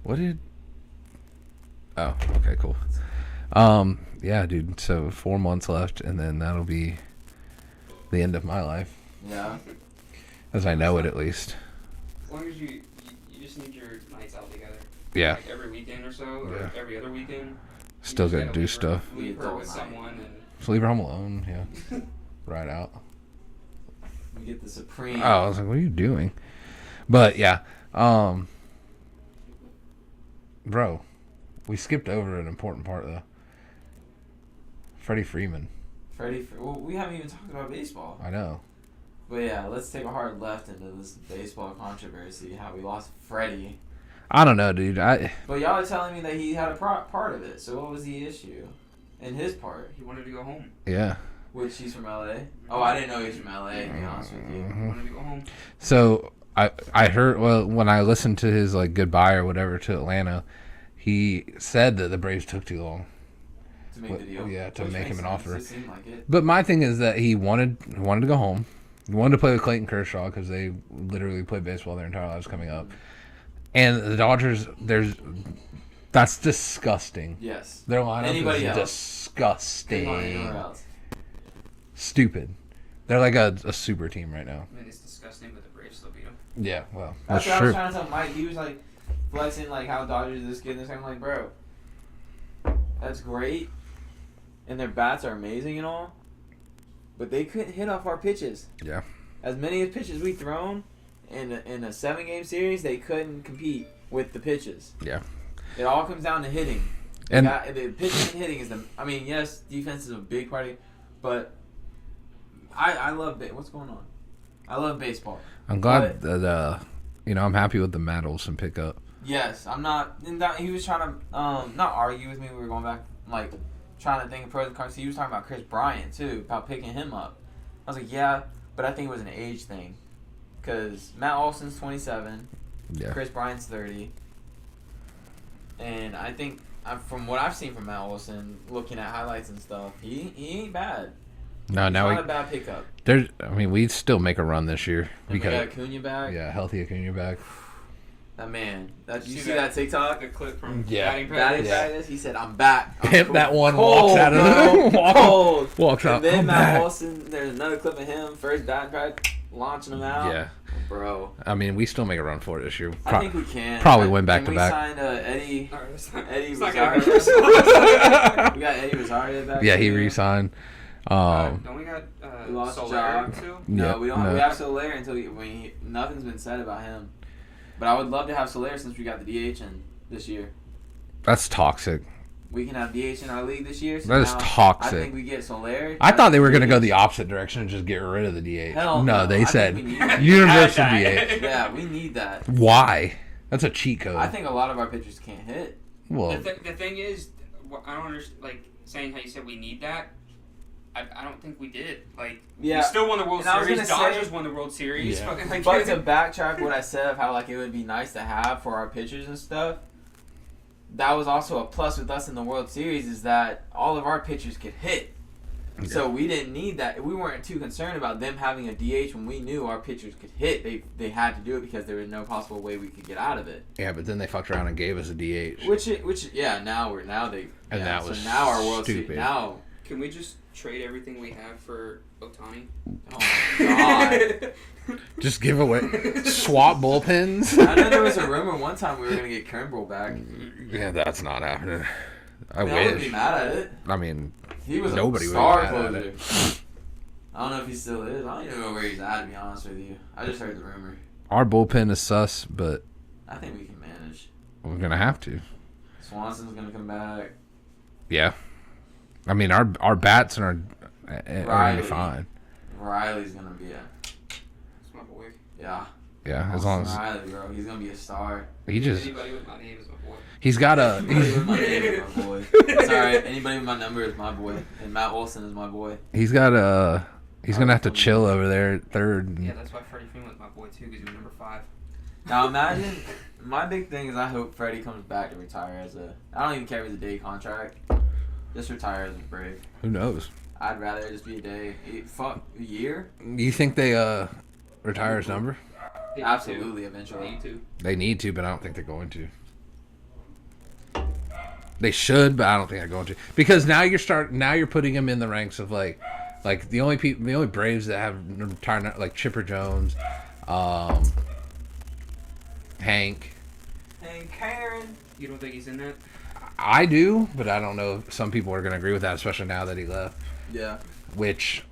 What did? Oh, okay, cool. Yeah, dude. So 4 months left, and then that'll be the end of my life, Yeah. as I know it at least. As long as you just need your nights out together. Yeah. Like every weekend or so, or Yeah. every other weekend. You Still just gotta do leave her- stuff. Leave her Adult with night. someone, and Just leave her home alone. Yeah. Ride out. We get the supreme. Oh, I was like, what are you doing? But yeah, bro, we skipped over an important part though. Freddie Freeman. Well, we haven't even talked about baseball. I know. But yeah, let's take a hard left into this baseball controversy. How we lost Freddie. I don't know, dude. But y'all are telling me that he had a part of it. So what was the issue? In his part, he wanted to go home. Yeah. which he's from LA. Oh, I didn't know he was from LA. To be honest with you. He wanted to go home. So I heard when I listened to his like goodbye or whatever to Atlanta, he said that the Braves took too long. To make the deal. Yeah, to make him an offer. It seemed like it. But my thing is that he wanted to go home. He wanted to play with Clayton Kershaw because they literally played baseball their entire lives coming up. And the Dodgers, that's disgusting. Yes. Their lineup Anybody is else? disgusting. Anywhere else. Stupid. They're like a super team right now. I mean, it's disgusting, but the Braves still beat them. Yeah, well, That's that's what I was true. trying to tell Mike. He was like flexing like how Dodgers are this good and this. I'm like, bro, that's great, and their bats are amazing and all, but they couldn't hit off our pitches. Yeah. As many as pitches we thrown in a 7-game series, they couldn't compete with the pitches. Yeah. It all comes down to hitting. And The pitching and hitting is the. I mean, yes, defense is a big part of it, but I love what's going on. I love baseball. I'm glad that I'm happy with the Matt Olson pickup. Yes, I'm not. And that, he was trying to not argue with me. We were going back like trying to think of pros and cons. He was talking about Chris Bryant too, about picking him up. I was like, yeah, but I think it was an age thing, because Matt Olson's 27, Yeah. Chris Bryant's 30, and I think from what I've seen from Matt Olson, looking at highlights and stuff, he ain't bad. No, He's now not a bad pickup. we'd still make a run this year And we got because Acuna back. yeah, healthy Acuna back. That man. Did You you see see that TikTok? A clip from Yeah. batting Batting practice. practice. He said, "I'm back." I'm Hit cool. that one, Cold, walks out of bro. the Cold. walks out. And then I'm Matt back. Olson, there's another clip of him, first batting practice, launching him out. Yeah, Bro. I mean, we still make a run for it this year. I think we can. probably win back And to we back. signed Eddie. All right, Eddie it's not gonna Rosario. hurt. We got Eddie Rosario back. Yeah, he too. re-signed. Don't we got We lost a Soler job. too? No, Yeah, we don't. no. We have Soler until nothing's been said about him. But I would love to have Soler since we got the DH in this year. That's toxic. We can have DH in our league this year. So That is now toxic. I think we get Soler. I thought they were going to go the opposite direction and just get rid of the DH. Hell no, no. they I said think we need that. universal Yeah, DH. Yeah, we need that. Why? That's a cheat code. I think a lot of our pitchers can't hit. well, The thing is, I don't understand. Like saying how you said we need that. I don't think we did. Like Yeah. we still won the World And I was Series. gonna say- Dodgers won the World Series. Yeah. Fucking, like, But to backtrack what I said of how like it would be nice to have for our pitchers and stuff, that was also a plus with us in the World Series is that all of our pitchers could hit. So we didn't need that. We weren't too concerned about them having a DH when we knew our pitchers could hit. They had to do it because there was no possible way we could get out of it. yeah, but then they fucked around and gave us a DH. Which now they And yeah, that so was now our World stupid. Series now. Can we just trade everything we have for Ohtani? Oh my god. Just give away, swap bullpens. I know there was a rumor one time we were gonna get Kimbrel back. Yeah, that's not happening. I I wouldn't wish. be mad at it. I mean, He was Nobody a would star be mad at closer. I don't know if he still is. I don't even know where he's at, to be honest with you. I just heard the rumor. our bullpen is sus, but I think we can manage. we're gonna have to. Swanson's gonna come back. Yeah, I mean our bats and are gonna Riley. be fine. Riley's gonna be That's my boy. yeah. Yeah, as long as Riley, bro, he's gonna be a star. Anybody with my name is my boy. he's got a. Anybody with my name is my boy. Sorry, anybody with my number is my boy, and Matt Olson is my boy. He's got a. He's gonna have to chill over there at third. Yeah, that's why Freddie Freeman was my boy too, because he was number 5. Now imagine, my big thing is I hope Freddie comes back to retire as a. I don't even care if it's a day contract. Just retire as a Brave. Who knows? I'd rather it just be a day. Fuck a year. You think they retire his number? Absolutely, eventually. Need to. They need to, but I don't think they're going to. They should, but I don't think they're going to, because now you're putting him in the ranks of like the only Braves that have retired, like Chipper Jones, Hank. Hey, Karen. You don't think he's in that? I do, but I don't know if some people are going to agree with that, especially now that he left. Yeah. Which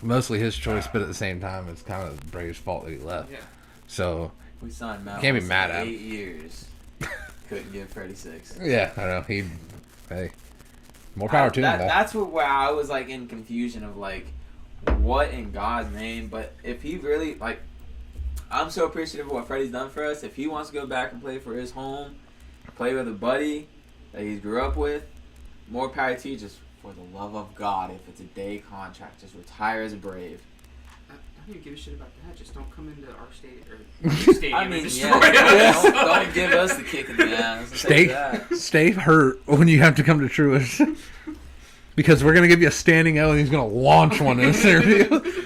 mostly his choice, but at the same time, it's kind of Braves' fault that he left. Yeah. So We signed Matt. Can't be Olson mad at 8 years. Couldn't give Freddie 6. yeah, I know hey, more power to him. That's where I was like in confusion of like, what in God's name? But if he really like, I'm so appreciative of what Freddie's done for us. If he wants to go back and play for his home, play with a buddy that he grew up with, more power to you. Just for the love of God, if it's a day contract, just retire as a Brave. don't even give a shit about that. Just don't come into our stadium. I mean, destroy yeah. us. Don't give us the kick in the ass. Stay hurt when you have to come to Truist. Because we're going to give you a standing O and he's going to launch one in this interview.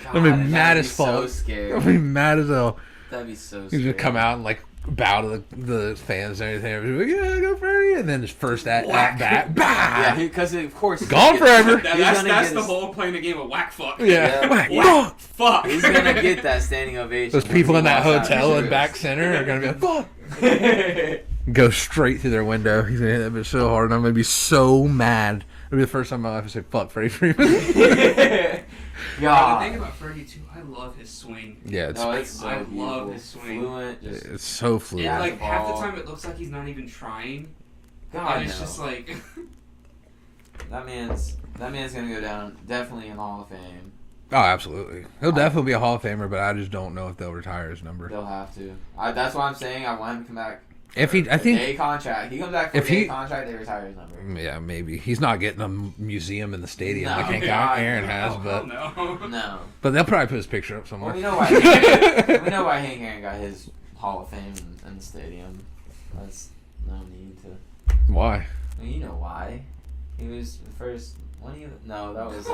I'm going to be mad as fuck. So scary. I'm going to be mad as hell. That'd be so scary. He's going to come out and like bow to the fans and everything. Everybody's like, yeah, go Freddie. And then his first at bat. Bah! Yeah, because of course. Gone forever. That's the whole playing the game of whack fuck. Yeah. Whack fuck. He's going to get that standing ovation. Those people in that hotel in back center are going to be like, fuck. Go straight through their window. He's going to hit that bitch so hard and I'm going to be so mad. It'll be the first time in my life I say, fuck Freddie Freeman. God. The thing about Freddie, too, I love his swing. Yeah, it's so I love his swing. Fluent, it's so fluid. Yeah, like half the time it looks like he's not even trying. God, and it's just like... that man's going to go down definitely in the Hall of Fame. Oh, absolutely. He'll definitely be a Hall of Famer, but I just don't know if they'll retire his number. They'll have to. That's why I'm saying I want him to come back. If he, I think, day contract. He comes back for a day contract. They retire his number. Yeah, maybe he's not getting a museum in the stadium No, like Hank God, Aaron has, but no. But they'll probably put his picture up somewhere. Well, we know why Hank Aaron got his Hall of Fame in the stadium. That's no need to. Why? Well, you know why. He was the first. No, that was.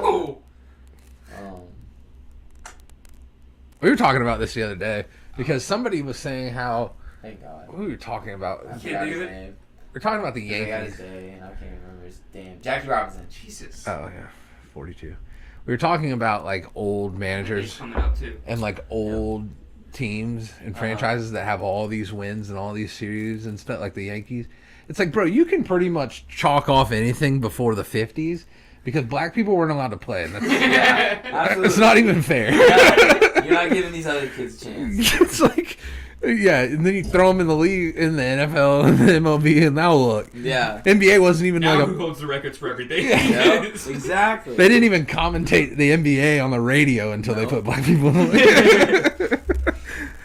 We were talking about this the other day because somebody was saying how. Thank God. What were we talking about? I forgot his name. We're talking about the I got Yankees. his day, and I can't remember his damn. Jackie Robinson. Jesus. Oh yeah, 42. We were talking about like old managers coming up too. and like old teams and franchises that have all these wins and all these series and stuff, like the Yankees. It's like, bro, you can pretty much chalk off anything before the 50s because black people weren't allowed to play. And that's, Yeah, absolutely. it's not even fair. Yeah, you're not giving these other kids a chance. It's like, yeah, and then you throw them in the league, in the NFL, and the MLB, and now look. Yeah. NBA wasn't even Now like who holds the records for everything? Yep, exactly. They didn't even commentate the NBA on the radio until they put black people in the league.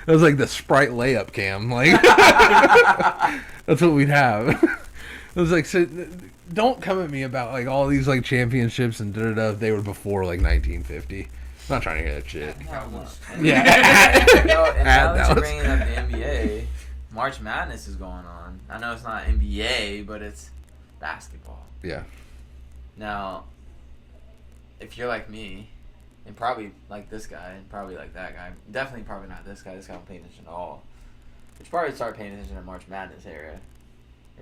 It was like the Sprite layup cam. Like, that's what we'd have. It was like, so, don't come at me about like all these like championships and da-da-da. They were before like 1950. I'm not trying to hear that shit. Yeah. And now that you're bringing up the NBA, March Madness is going on. I know it's not NBA, but it's basketball. Yeah. Now, if you're like me, and probably like this guy, and probably like that guy, definitely probably not this guy. This guy don't pay attention at all. You should probably start paying attention to March Madness area,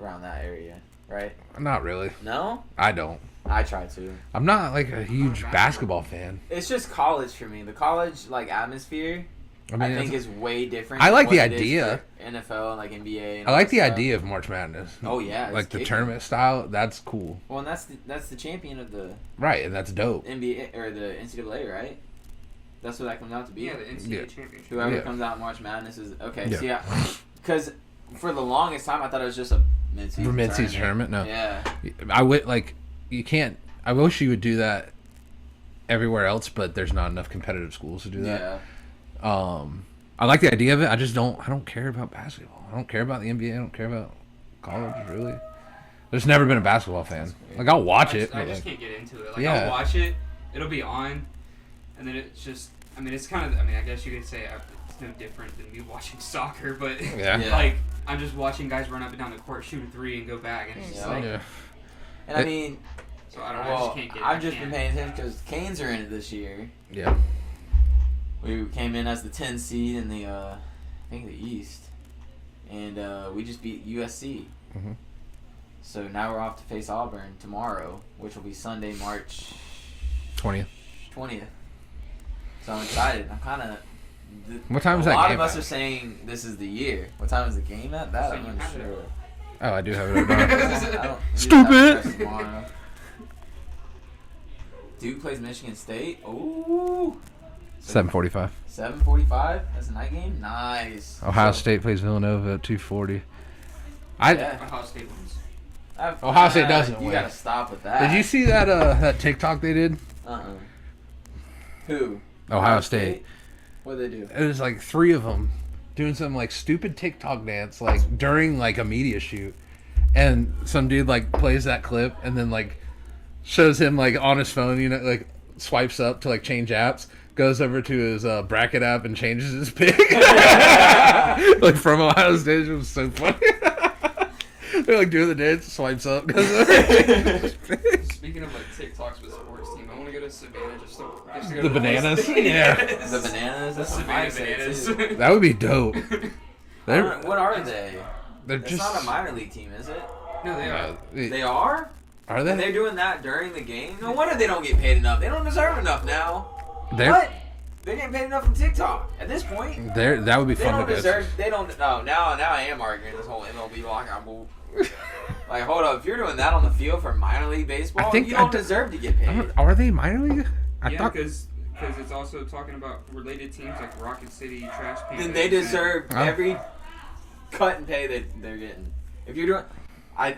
around that area, right? Not really. No? I don't. I try to. I'm not like a huge basketball fan. It's just college for me. The college like atmosphere, I think is way different. I like than the what it is idea. for NFL and like NBA. And I all like that the stuff. idea of March Madness. Oh yeah, like the kicking. tournament style. That's cool. Well, and that's the champion of the Right, and that's dope. NBA or the NCAA, right? That's what that comes out to be. Yeah, the NCAA championship. Whoever comes out in March Madness is okay. Yeah. See, because for the longest time I thought it was just a mid-season tournament. No. Yeah. I would like. You can't. I wish you would do that everywhere else, but there's not enough competitive schools to do that. Yeah. I like the idea of it. I don't care about basketball. I don't care about the NBA. I don't care about college really. There's never been a basketball fan. Like I'll watch it. I but, just like, can't get into it. Like I'll watch it. It'll be on, and then it's just. I mean, it's kind of. I mean, I guess you could say it's no different than me watching soccer, but like I'm just watching guys run up and down the court, shoot a three, and go back, and it's just like. Yeah. And I mean. So I don't know. Well, I just can't get it. I've just been paying attention because Canes are in it this year. Yeah. We came in as the 10 seed in the, I think the East, and we just beat USC. Mm-hmm. So now we're off to face Auburn tomorrow, which will be Sunday, March 20th. So I'm excited. I'm kind of. What time is that game? A lot game of us at? are saying this is the year. What time is the game at? That So I'm you not have it sure. Oh, I do have it. Up. I don't- Stupid. tomorrow. Duke plays Michigan State. Ooh. 7:45. 7:45. That's a night game. Nice. Ohio State plays Villanova at 2:40. Ohio State wins. Ohio State doesn't You win. gotta stop with that. Did you see that that TikTok they did? Who? Ohio State. What did they do? It was like 3 of them doing some like stupid TikTok dance like during like a media shoot, and some dude like plays that clip and then like shows him like on his phone, you know, like swipes up to like change apps. goes over to his bracket app and changes his pick. Like from Ohio State. It was so funny. They're like doing the dance, swipes up. Speaking of like TikToks with sports team, I want to go to Savannah just to go The to bananas? Yeah. The bananas? That's Savannah what I bananas. said, too. That would be dope. What are they? They're It's just not a minor league team, is it? No, they are. They are? Are And they? they're doing that during the game? No wonder they don't get paid enough. They don't deserve enough now. What? They're getting paid enough from TikTok at this point. That would be They fun don't to deserve. They don't. No, now I am arguing this whole MLB lockout move. Like, hold up. If you're doing that on the field for minor league baseball, you don't deserve to get paid. Are they minor league? Yeah, because it's also talking about related teams like Rocket City, Trash Panda. Then they deserve every cut and pay that they're getting. If you're doing, I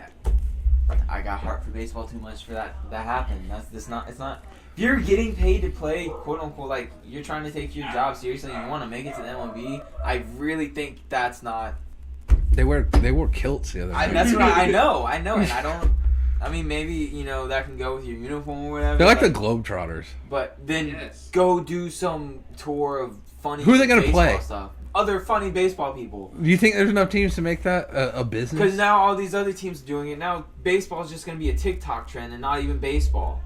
got heart for baseball too much for that happen. It's not. If you're getting paid to play, quote unquote, like you're trying to take your job seriously and you want to make it to the MLB, I really think that's not. They wore kilts the other night. That's what I know, and I don't. I mean, maybe that can go with your uniform or whatever. They're like the Globetrotters. But then go do some tour of funny. Who are they gonna play? Stuff. Other funny baseball people. Do you think there's enough teams to make that a business? Because now all these other teams are doing it. Now baseball is just going to be a TikTok trend and not even baseball.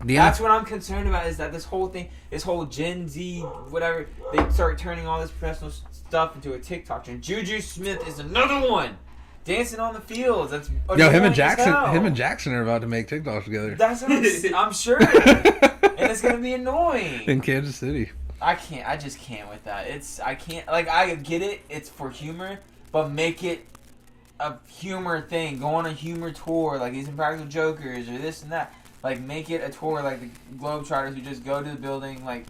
That's what I'm concerned about, is that this whole thing, this whole Gen Z, whatever, they start turning all this professional stuff into a TikTok trend. Juju Smith is another one. Dancing on the fields. That's him and Jackson are about to make TikToks together. That's what I'm sure. And it's going to be annoying. In Kansas City. I just can't with that. I get it, it's for humor, but make it a humor thing. Go on a humor tour, like these Impractical Jokers or this and that. Like, make it a tour like the Globetrotters who just go to the building, like,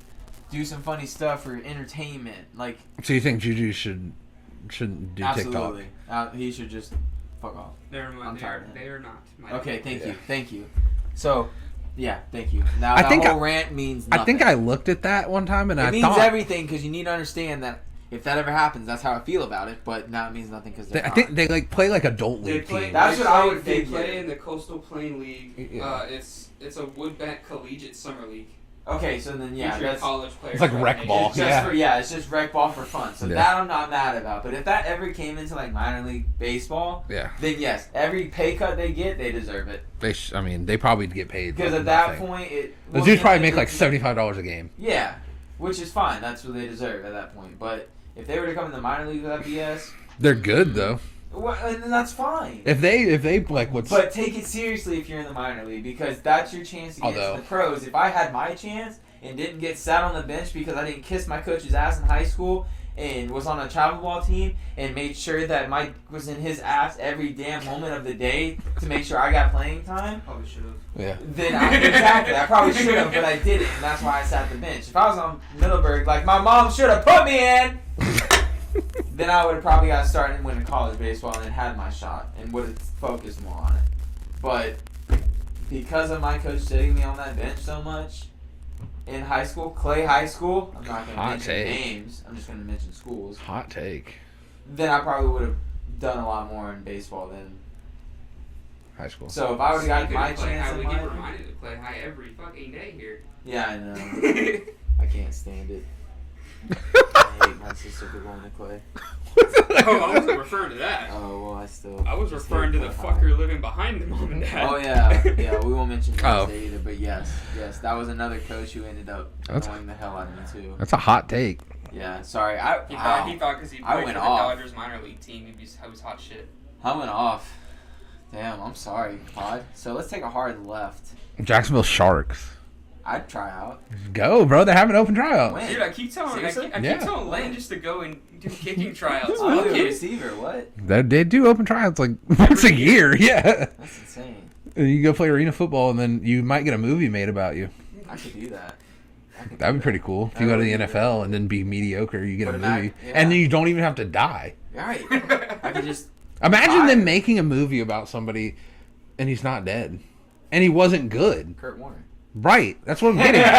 do some funny stuff for entertainment. Like, so you think Juju shouldn't do absolutely. TikTok? He should just fuck off. I'm tired of him. They are not. Okay, thank you. So, yeah, thank you. Now, that whole rant means nothing. I think I looked at that one time and it means everything, because you need to understand that if that ever happens, that's how I feel about it. But now it means nothing because I think they like play like adult league teams. That's what I would They think. play in the Coastal Plain League. Yeah. It's a Woodbank Collegiate Summer League. Okay, so then that's college players. It's like rec ball. It's just rec ball for fun. So that I'm not mad about. But if that ever came into like minor league baseball, then yes, every pay cut they get, they deserve it. They probably get paid. Because at that point, the dudes probably make like $75 a game. Yeah, which is fine. That's what they deserve at that point. But if they were to come in the minor league with that BS, they're good though. Well, and then that's fine. If they like what's. But take it seriously if you're in the minor league, because that's your chance to get to the pros. If I had my chance and didn't get sat on the bench because I didn't kiss my coach's ass in high school and was on a travel ball team and made sure that Mike was in his ass every damn moment of the day to make sure I got playing time. Probably should have. Yeah. Then I probably should have, but I didn't, and that's why I sat the bench. If I was on Middleburg, like my mom should have put me in. Then I would have probably got started and went to college baseball and had my shot and would have focused more on it. But because of my coach sitting me on that bench so much in high school, Clay High School, I'm not going to mention names, I'm just going to mention schools. Hot take. Then I probably would have done a lot more in baseball than high school. So if I would have gotten my chance, I would get reminded to play high every fucking day here. Yeah, I know. I can't stand it. I hate my sister for going to Clay. Oh, I wasn't referring to that. Oh, well, I was referring to the fucker living behind the mom and dad. Oh, yeah, we won't mention that either, but yes, that was another coach who ended up annoying the hell out of me, too. That's a hot take. Yeah, sorry. He thought because he played for the Dodgers minor league team, he was hot shit. I went off. Damn, I'm sorry, Pod. So let's take a hard left. Jacksonville Sharks. I'd try out. Go, bro. They're having open tryouts. Dude, I keep telling Lane just to go and do kicking tryouts. I'm a receiver. What? They do open tryouts like once a year. Yeah. That's insane. You go play arena football, and then you might get a movie made about you. I could do that. That'd be pretty cool. If you go to the NFL and then be mediocre, you get a movie. And then you don't even have to die. Right. I could just... Imagine them making a movie about somebody, and he's not dead. And he wasn't good. Kurt Warner. Right. That's what I'm getting at.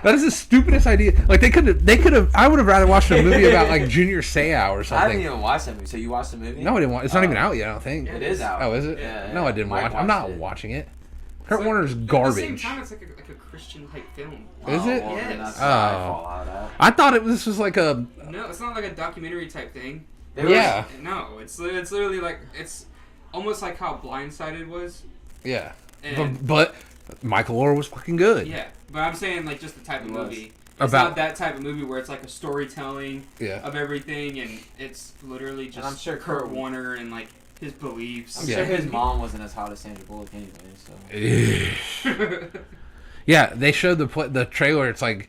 That is the stupidest idea. Like, they could have... I would have rather watched a movie about, like, Junior Seau or something. I didn't even watch that movie. So you watched the movie? No, I didn't watch... It's not even out yet, I don't think. It is out. Oh, is it? Yeah. No, I didn't watch it. I'm not watching it. Kurt Warner's At the garbage. same time, it's like a Christian type film. Is it? Well, Yes. that's what I fall out at. I thought this was like a. No, it's not like a documentary type thing. Yeah. No, it's literally like it's almost like how Blindsided was. Yeah. And, But Michael Orr was fucking good. yeah, but I'm saying like just the type of movie. It's About- not that type of movie where it's like a storytelling Yeah. of everything, and it's literally just I'm sure Kurt Kurt- Warner and like his beliefs. I'm Yeah. sure his mom wasn't as hot as Sandra Bullock anyway, so. Yeah, they showed the trailer. It's like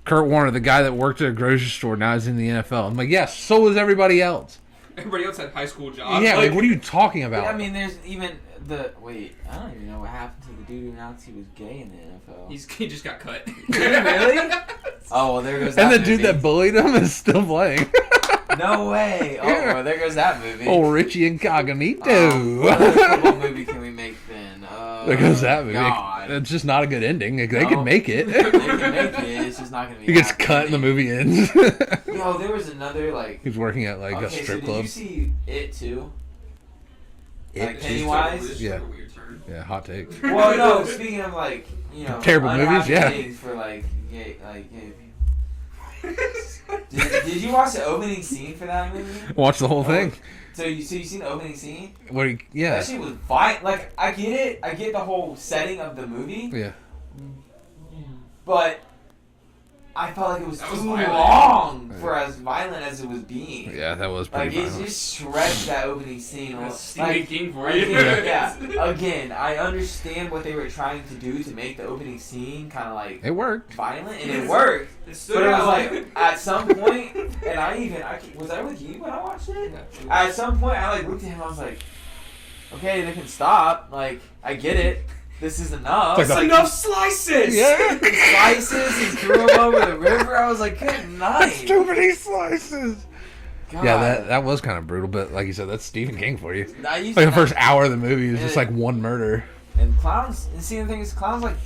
Kurt Warner, the guy that worked at a grocery store, now he's in the NFL. I'm like, yes, so was everybody else. Everybody else had high school jobs. Yeah, like what are you talking about? I mean, there's even I don't even know what happened to the dude who announced he was gay in the NFL. He just got cut. Really? Oh, well, there goes that And the movie. dude that bullied him is still playing. No way. Oh, Yeah. well, there goes that movie. Oh, Richie Incognito. What other football movie can we make then? There goes that movie. God. It's just not a good ending. They No. can make it. They can make it. It's just not going to be He gets happy cut and the ending. movie ends. Yo, there was another, like... He's working at like a Okay, strip so club. did you see It, too? Like, It, Pennywise? Yeah. A weird turn. yeah, hot take. Well, no, speaking of, like, you know... Terrible movies, unhappy yeah. endings for, gay people. Did you watch the opening scene for that movie? Watch the whole thing. So you seen the opening scene? Where yeah, That shit was violent. Like, I get it. I get the whole setting of the movie. yeah. But I felt like it was That was too violent. long for as violent as it was being. Yeah, that was Like, pretty it violent. just stretched that opening scene. That's Stephen Like, King for I you. get- yeah. Again, I understand what they were trying to do to make the opening scene kind of like It worked. violent, and it worked. It stood But it was out. like at some point, and was I with you when I watched it? Yeah. At some point, I like looked at him. I was like, okay, they can stop. Like, I get it. This is enough. It's like the- Enough slices. Yeah. He slices. He threw him over the river. I was like, good night. That's too many slices. God. Yeah, that was kind of brutal, but like you said, that's Stephen King for you. I used Like to the first hour of the movie was just Yeah. like one murder. And clowns. And see, the thing is, clowns like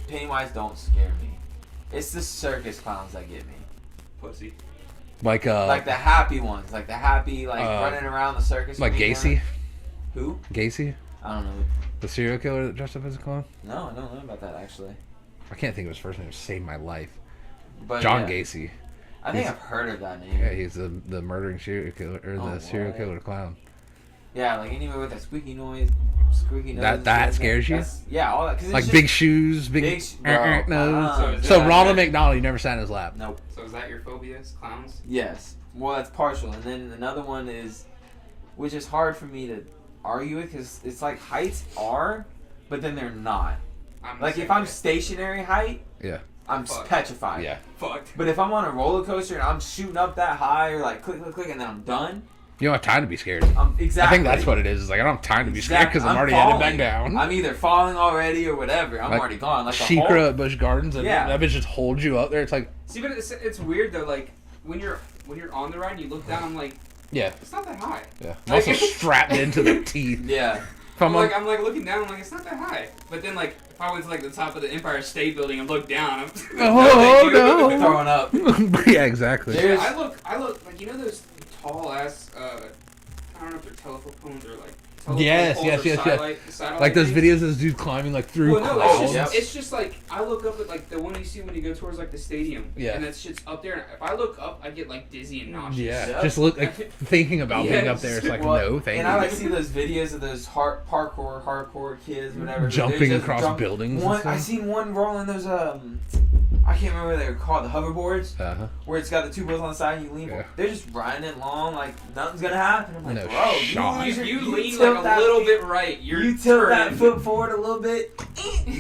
Pennywise don't scare me. It's the circus clowns that get me. Pussy. Like Like the happy ones, like the happy, like running around the circus. like with me Gacy. Who? Gacy, I don't know. the serial killer that dressed up as a clown. No, I don't know about that actually. I can't think of his first name. Saved my life. But John yeah, Gacy. I think He's- I've heard of that name. Yeah, he's the murdering serial killer or Oh, the serial wow. killer clown. Yeah, like anywhere with that squeaky noise. That scares you? Yeah, all that. Cause it's Like just big shoes, big bro, nose. So is So that- Ronald McDonald, you never sat in his lap. Nope. So is that your phobias? Clowns? Yes. Well, that's partial, and then another one is, which is hard for me to argue with, because it's like heights are, but then they're not. I'm Like the if same I'm way. stationary height, Yeah. I'm Fuck. petrified. Yeah. Fucked. But if I'm on a roller coaster and I'm shooting up that high, or like click, click, click, and then I'm done, You don't have time to be scared. I'm exactly. I think that's what it is. It's like I don't have time to be scared because I'm I'm already headed falling. back down. I'm either falling already or whatever. I'm Like already gone. Like the She-Ra whole, at Busch Gardens, and Yeah. that bitch just holds you up there. It's like, See, but it's weird though. Like when you're on the ride and you look down, I'm like, yeah, it's not that high. yeah. I'm also strapped into the teeth. Yeah. If I'm on, I'm like looking down. I'm like, it's not that high. But then like if I went to like the top of the Empire State Building and looked down, I'm Oh, thank you. no. Throwing up. yeah, exactly. There's- I look like, you know those tall ass I don't know if they're telephones or like telephone Yes, poles yes, or yes, yes. satellite Like those things. videos of this dude climbing like through Well, no, clouds. it's just like I look up at like the one you see when you go towards like the stadium. Yeah. And that shit's up there. And if I look up, I get like dizzy and nauseous. Yeah, Yeah. just look like thinking about being up there. It's like Well, no, thank and you. I like see those videos of those hardcore kids, whatever, Jumping they're just across buildings and One, stuff. I seen one rolling those I can't remember what they were called, the hoverboards, Uh-huh. where it's got the two wheels on the side and you lean. Yeah. They're just riding it long, like nothing's gonna happen. I'm like, No bro, shot. If you lean tilt like a that- little bit right, you're you tilt that turning. foot forward a little bit,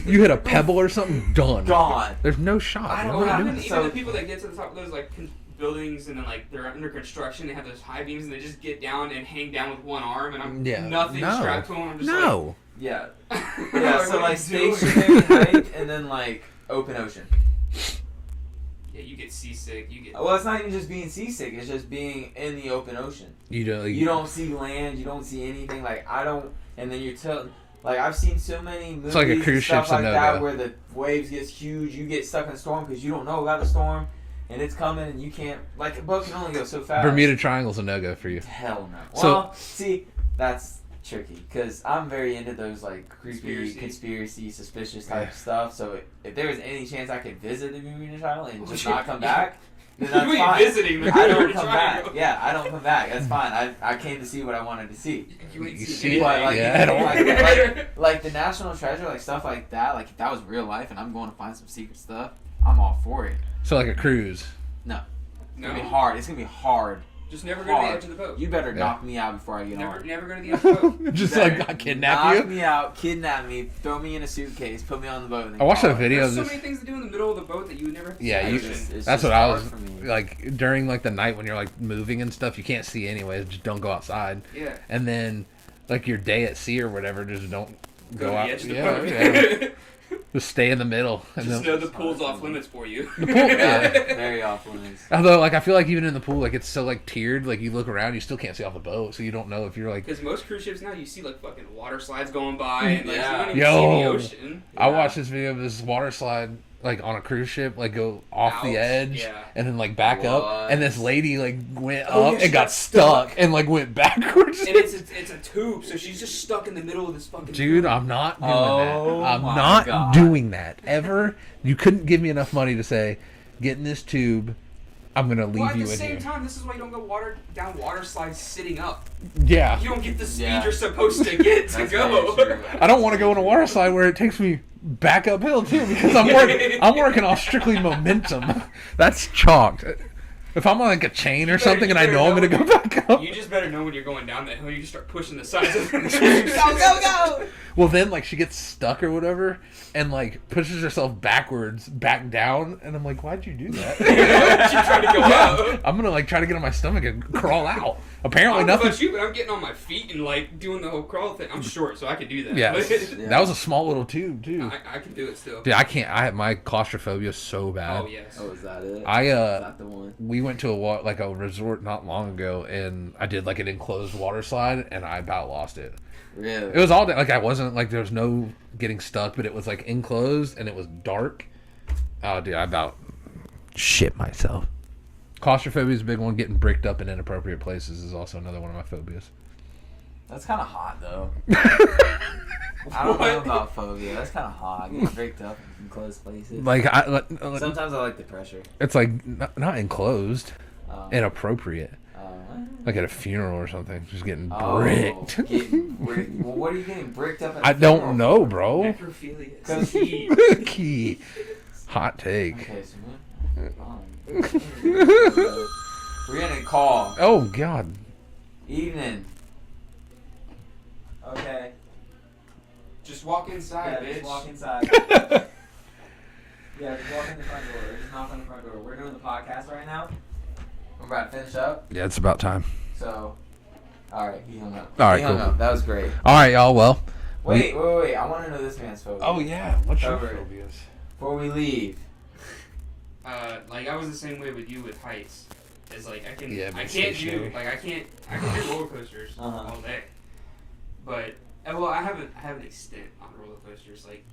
You hit a pebble or something, done. gone. There's no shot. I What don't am know. doing? Even So- the people that get to the top of those like buildings and then like they're under construction, they have those high beams and they just get down and hang down with one arm, and I'm Yeah. nothing No. strapped to them. I'm just No. Yeah, like, yeah. what So are like you doing? stationary height and then like open ocean. Yeah, you get seasick. You get. Well, it's not even just being seasick; it's just being in the open ocean. You don't. You don't see land. You don't see anything. Like I don't. And then you're tilting. Like I've seen so many movies like a cruise and stuff ship's a like that no-go. where the waves gets huge. You get stuck in a storm because you don't know about the storm, and it's coming, and you can't. Like a boat can only go so fast. Bermuda Triangle's a no-go for you. Hell no. So- Well, see, that's tricky because I'm very into those like creepy, conspiracy suspicious type stuff. So if there was any chance I could visit the Bermuda Triangle and just not come back, then that's you fine. Visiting the I don't Bermuda come Triangle. back. Yeah, I don't come back. That's fine. I came to see what I wanted to see. You ain't You seen see anything. it? Like the National Treasure, like stuff like that. Like if that was real life and I'm going to find some secret stuff, I'm all for it. So like a cruise. No. It's gonna be hard. It's gonna be hard. Just never go to the edge of the boat. You better knock me out before I get on. Never go to the edge of the boat. Just like kidnap knock you. me out, kidnap me, throw me in a suitcase, put me on the boat. And then I watched a call it. video There's of so this. many things to do in the middle of the boat that you would never have to Yeah, see. you. It's That's just what I hard was for me. like during like the night when you're like moving and stuff. You can't see anyways. Just don't go outside. Yeah. And then like your day at sea or whatever, just don't go out. to the edge of the Yeah, boat. yeah. Just stay in the middle. And Just then, know the pool's off limits for you. the pool, yeah. Very off limits. Although, like, I feel like even in the pool, like, it's so, like, tiered. Like, you look around, you still can't see off the boat. So you don't know if you're, like... Because most cruise ships now, you see, like, fucking water slides going by. And, like, Yeah. you don't even Yo. see the ocean. I watched this video of this water slide, like, on a cruise ship, like, go off the Ouch. edge. Yeah. And then, like, back up. What? And this lady, like, went Oh, up yeah, she and got got stuck. And, like, went backwards. And it's a tube, so she's just stuck in the middle of this fucking Dude, tube. I'm not doing Oh that. I'm my not God. doing that. Ever. You couldn't give me enough money to say, get in this tube. I'm going to leave Well, at you the in same here. time, this is why you don't go down water slides sitting up. Yeah. You don't get the speed Yeah. you're supposed to get to That's go. very true. I don't want to go on a water slide where it takes me back uphill too because I'm working off strictly momentum. That's chalked. If I'm on like a chain or something and I know I'm gonna go back up. You just better know when you're going down that hill. You just start pushing the sides of the Go! Well, then like she gets stuck or whatever and like pushes herself backwards back down, and I'm like, why'd you do that? She's trying to go out. I'm gonna like try to get on my stomach and crawl out. Apparently I don't know nothing. about you, but I'm getting on my feet and like doing the whole crawl thing. I'm short, so I can do that. Yeah, Yeah. that was a small little tube too. I can do it still. Dude, I can't. I have my claustrophobia is so bad. Oh yes. Oh, is that it? I Is that the one? we went to a resort not long ago, and I did like an enclosed water slide, and I about lost it. Really? It was all day, like I wasn't like there was no getting stuck, but it was like enclosed and it was dark. Oh, dude, I about shit myself. Claustrophobia is a big one. Getting bricked up in inappropriate places is also another one of my phobias. That's kind of hot, though. I don't know What? about phobia. That's kind of hot. Getting bricked up in closed places. Like Sometimes I like the pressure. it's like not enclosed, Um, inappropriate. Like at a funeral or something, just getting bricked. Getting bricked. Well, what are you getting bricked up at? I don't know, bro. Necrophilia. Cause Key. Key. Hot take. Okay, so we're gonna call. Oh God. Evening. Okay. Just walk inside, Yeah, bitch. just walk inside. Yeah, just walk in the front door. Just knock on the front door. We're doing the podcast right now. We're about to finish up. Yeah, it's about time. So, all right, he hung up. All right, he hung cool. up. That was great. All right, y'all. Well. Wait. I want to know this man's phobia. Oh yeah. What's your Cover it. phobias? Before we leave. Like I was the same way with you with heights. It's like I Yeah, I but can't stationary. do like I can do roller coasters all day. But well, I have an extent on roller coasters like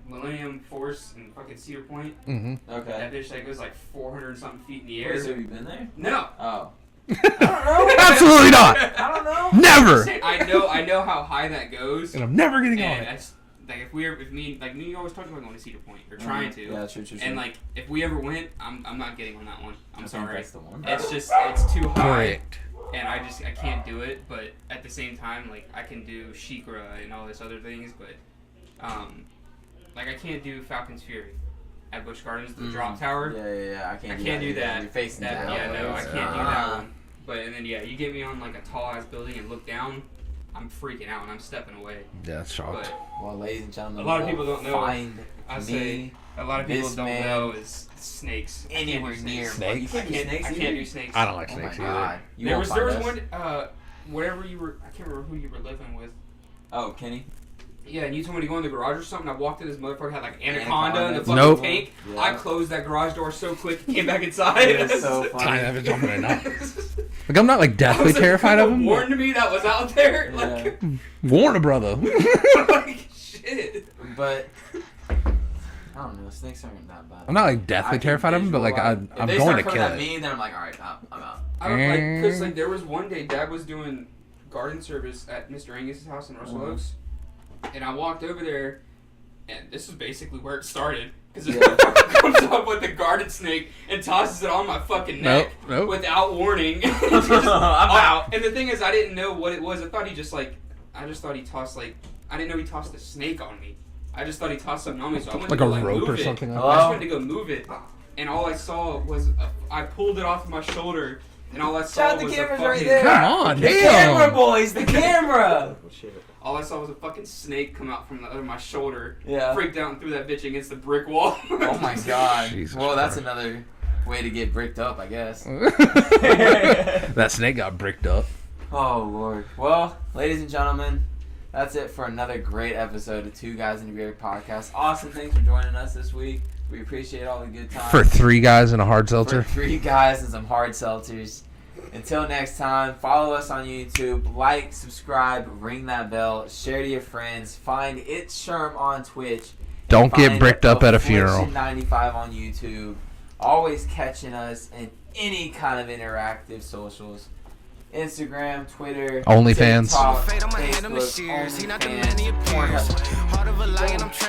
Millennium Force and fucking Cedar Point. Mm-hmm. Okay. That bitch that goes like 400 and something feet in the air. Wait, so have you been there? No. Oh. I don't know. Absolutely not. I don't know. Never. I know how high that goes. And I'm never getting on And it. that's like if me and you always talk about going to Cedar Point or trying to. Yeah, true. And like if we ever went, I'm not getting on that one. I'm sorry. That's the one. It's too high. Correct. And I can't do it, but at the same time, like, I can do Sheikra and all this other things, but, like, I can't do Falcon's Fury at Busch Gardens, the drop tower. Yeah. I I can't do that. that. You're facing That- down. yeah, no, I can't do that one. But, and then, yeah, you get me on, like, a tall-ass building and look down, I'm freaking out and I'm stepping away. Yeah, it's shocked. But Well, ladies and gentlemen, a lot of people don't know. Find I me say, a lot of people this don't man know is snakes. I can't do anywhere near snakes. Snakes? You I can't do can't, snakes I either? can't do snakes. I don't like Oh my snakes god. either. You There won't was find us. one, whatever you were, I can't remember who you were living with. Oh, Kenny. Yeah, and you told me to go in the garage or something. I walked in, this motherfucker had like an anaconda in the fucking Nope. tank. Yeah. I closed that garage door so quick, came back inside. It is so funny. Tiny that bitch open it up. Like I'm not like I deathly was like, terrified of him. warned me that was out there. Like, Warn a brother. like shit. But I don't know. Snakes aren't that bad. I'm not like I deathly can terrified of him, but like visualize- I'm if they going start to coming kill at it. me, then I'm like, all right, I'm out. I don't like because like there was one day Dad was doing garden service at Mr. Angus's house in Russell Oaks, and I walked over there, and this is basically where it started. Because this motherfucker comes up with a garden snake and tosses it on my fucking neck without warning. I'm out. And the thing is, I didn't know what it was. I thought he just like, I just thought he tossed like, I didn't know he tossed a snake on me. I just thought he tossed something on me, so I went like to go a rope or something. I just went to go move it, and all I saw was I pulled it off of my shoulder, and all I saw was a fucking... Right there. Come on, the camera, boys, the camera. All I saw was a fucking snake come out from the other my shoulder. Yeah. Freaked out and threw that bitch against the brick wall. Oh my god. Jesus well, that's Christ. another way to get bricked up, I guess. That snake got bricked up. Oh lord. Well, ladies and gentlemen, that's it for another great episode of Two Guys in a Beer podcast. Awesome, thanks for joining us this week. We appreciate all the good times. For 3 guys and a hard seltzer. For 3 guys and some hard seltzers. Until next time, follow us on YouTube, like, subscribe, ring that bell, share to your friends, find It's Sherm on Twitch. Don't get bricked up at a funeral. 95 on YouTube. Always catching us in any kind of interactive socials. Instagram, Twitter, OnlyFans. TikTok, Facebook, OnlyFans.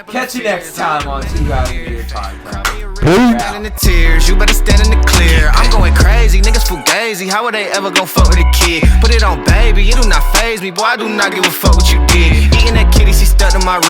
Catch you next time on Two Guys in a Beer podcast. In the tears, you better stand in the clear. I'm going crazy, niggas fugazi. How are they ever gon' fuck with a kid? Put it on, baby, it do not faze me. Boy, I do not give a fuck what you did. Eating that kitty, she stuck to my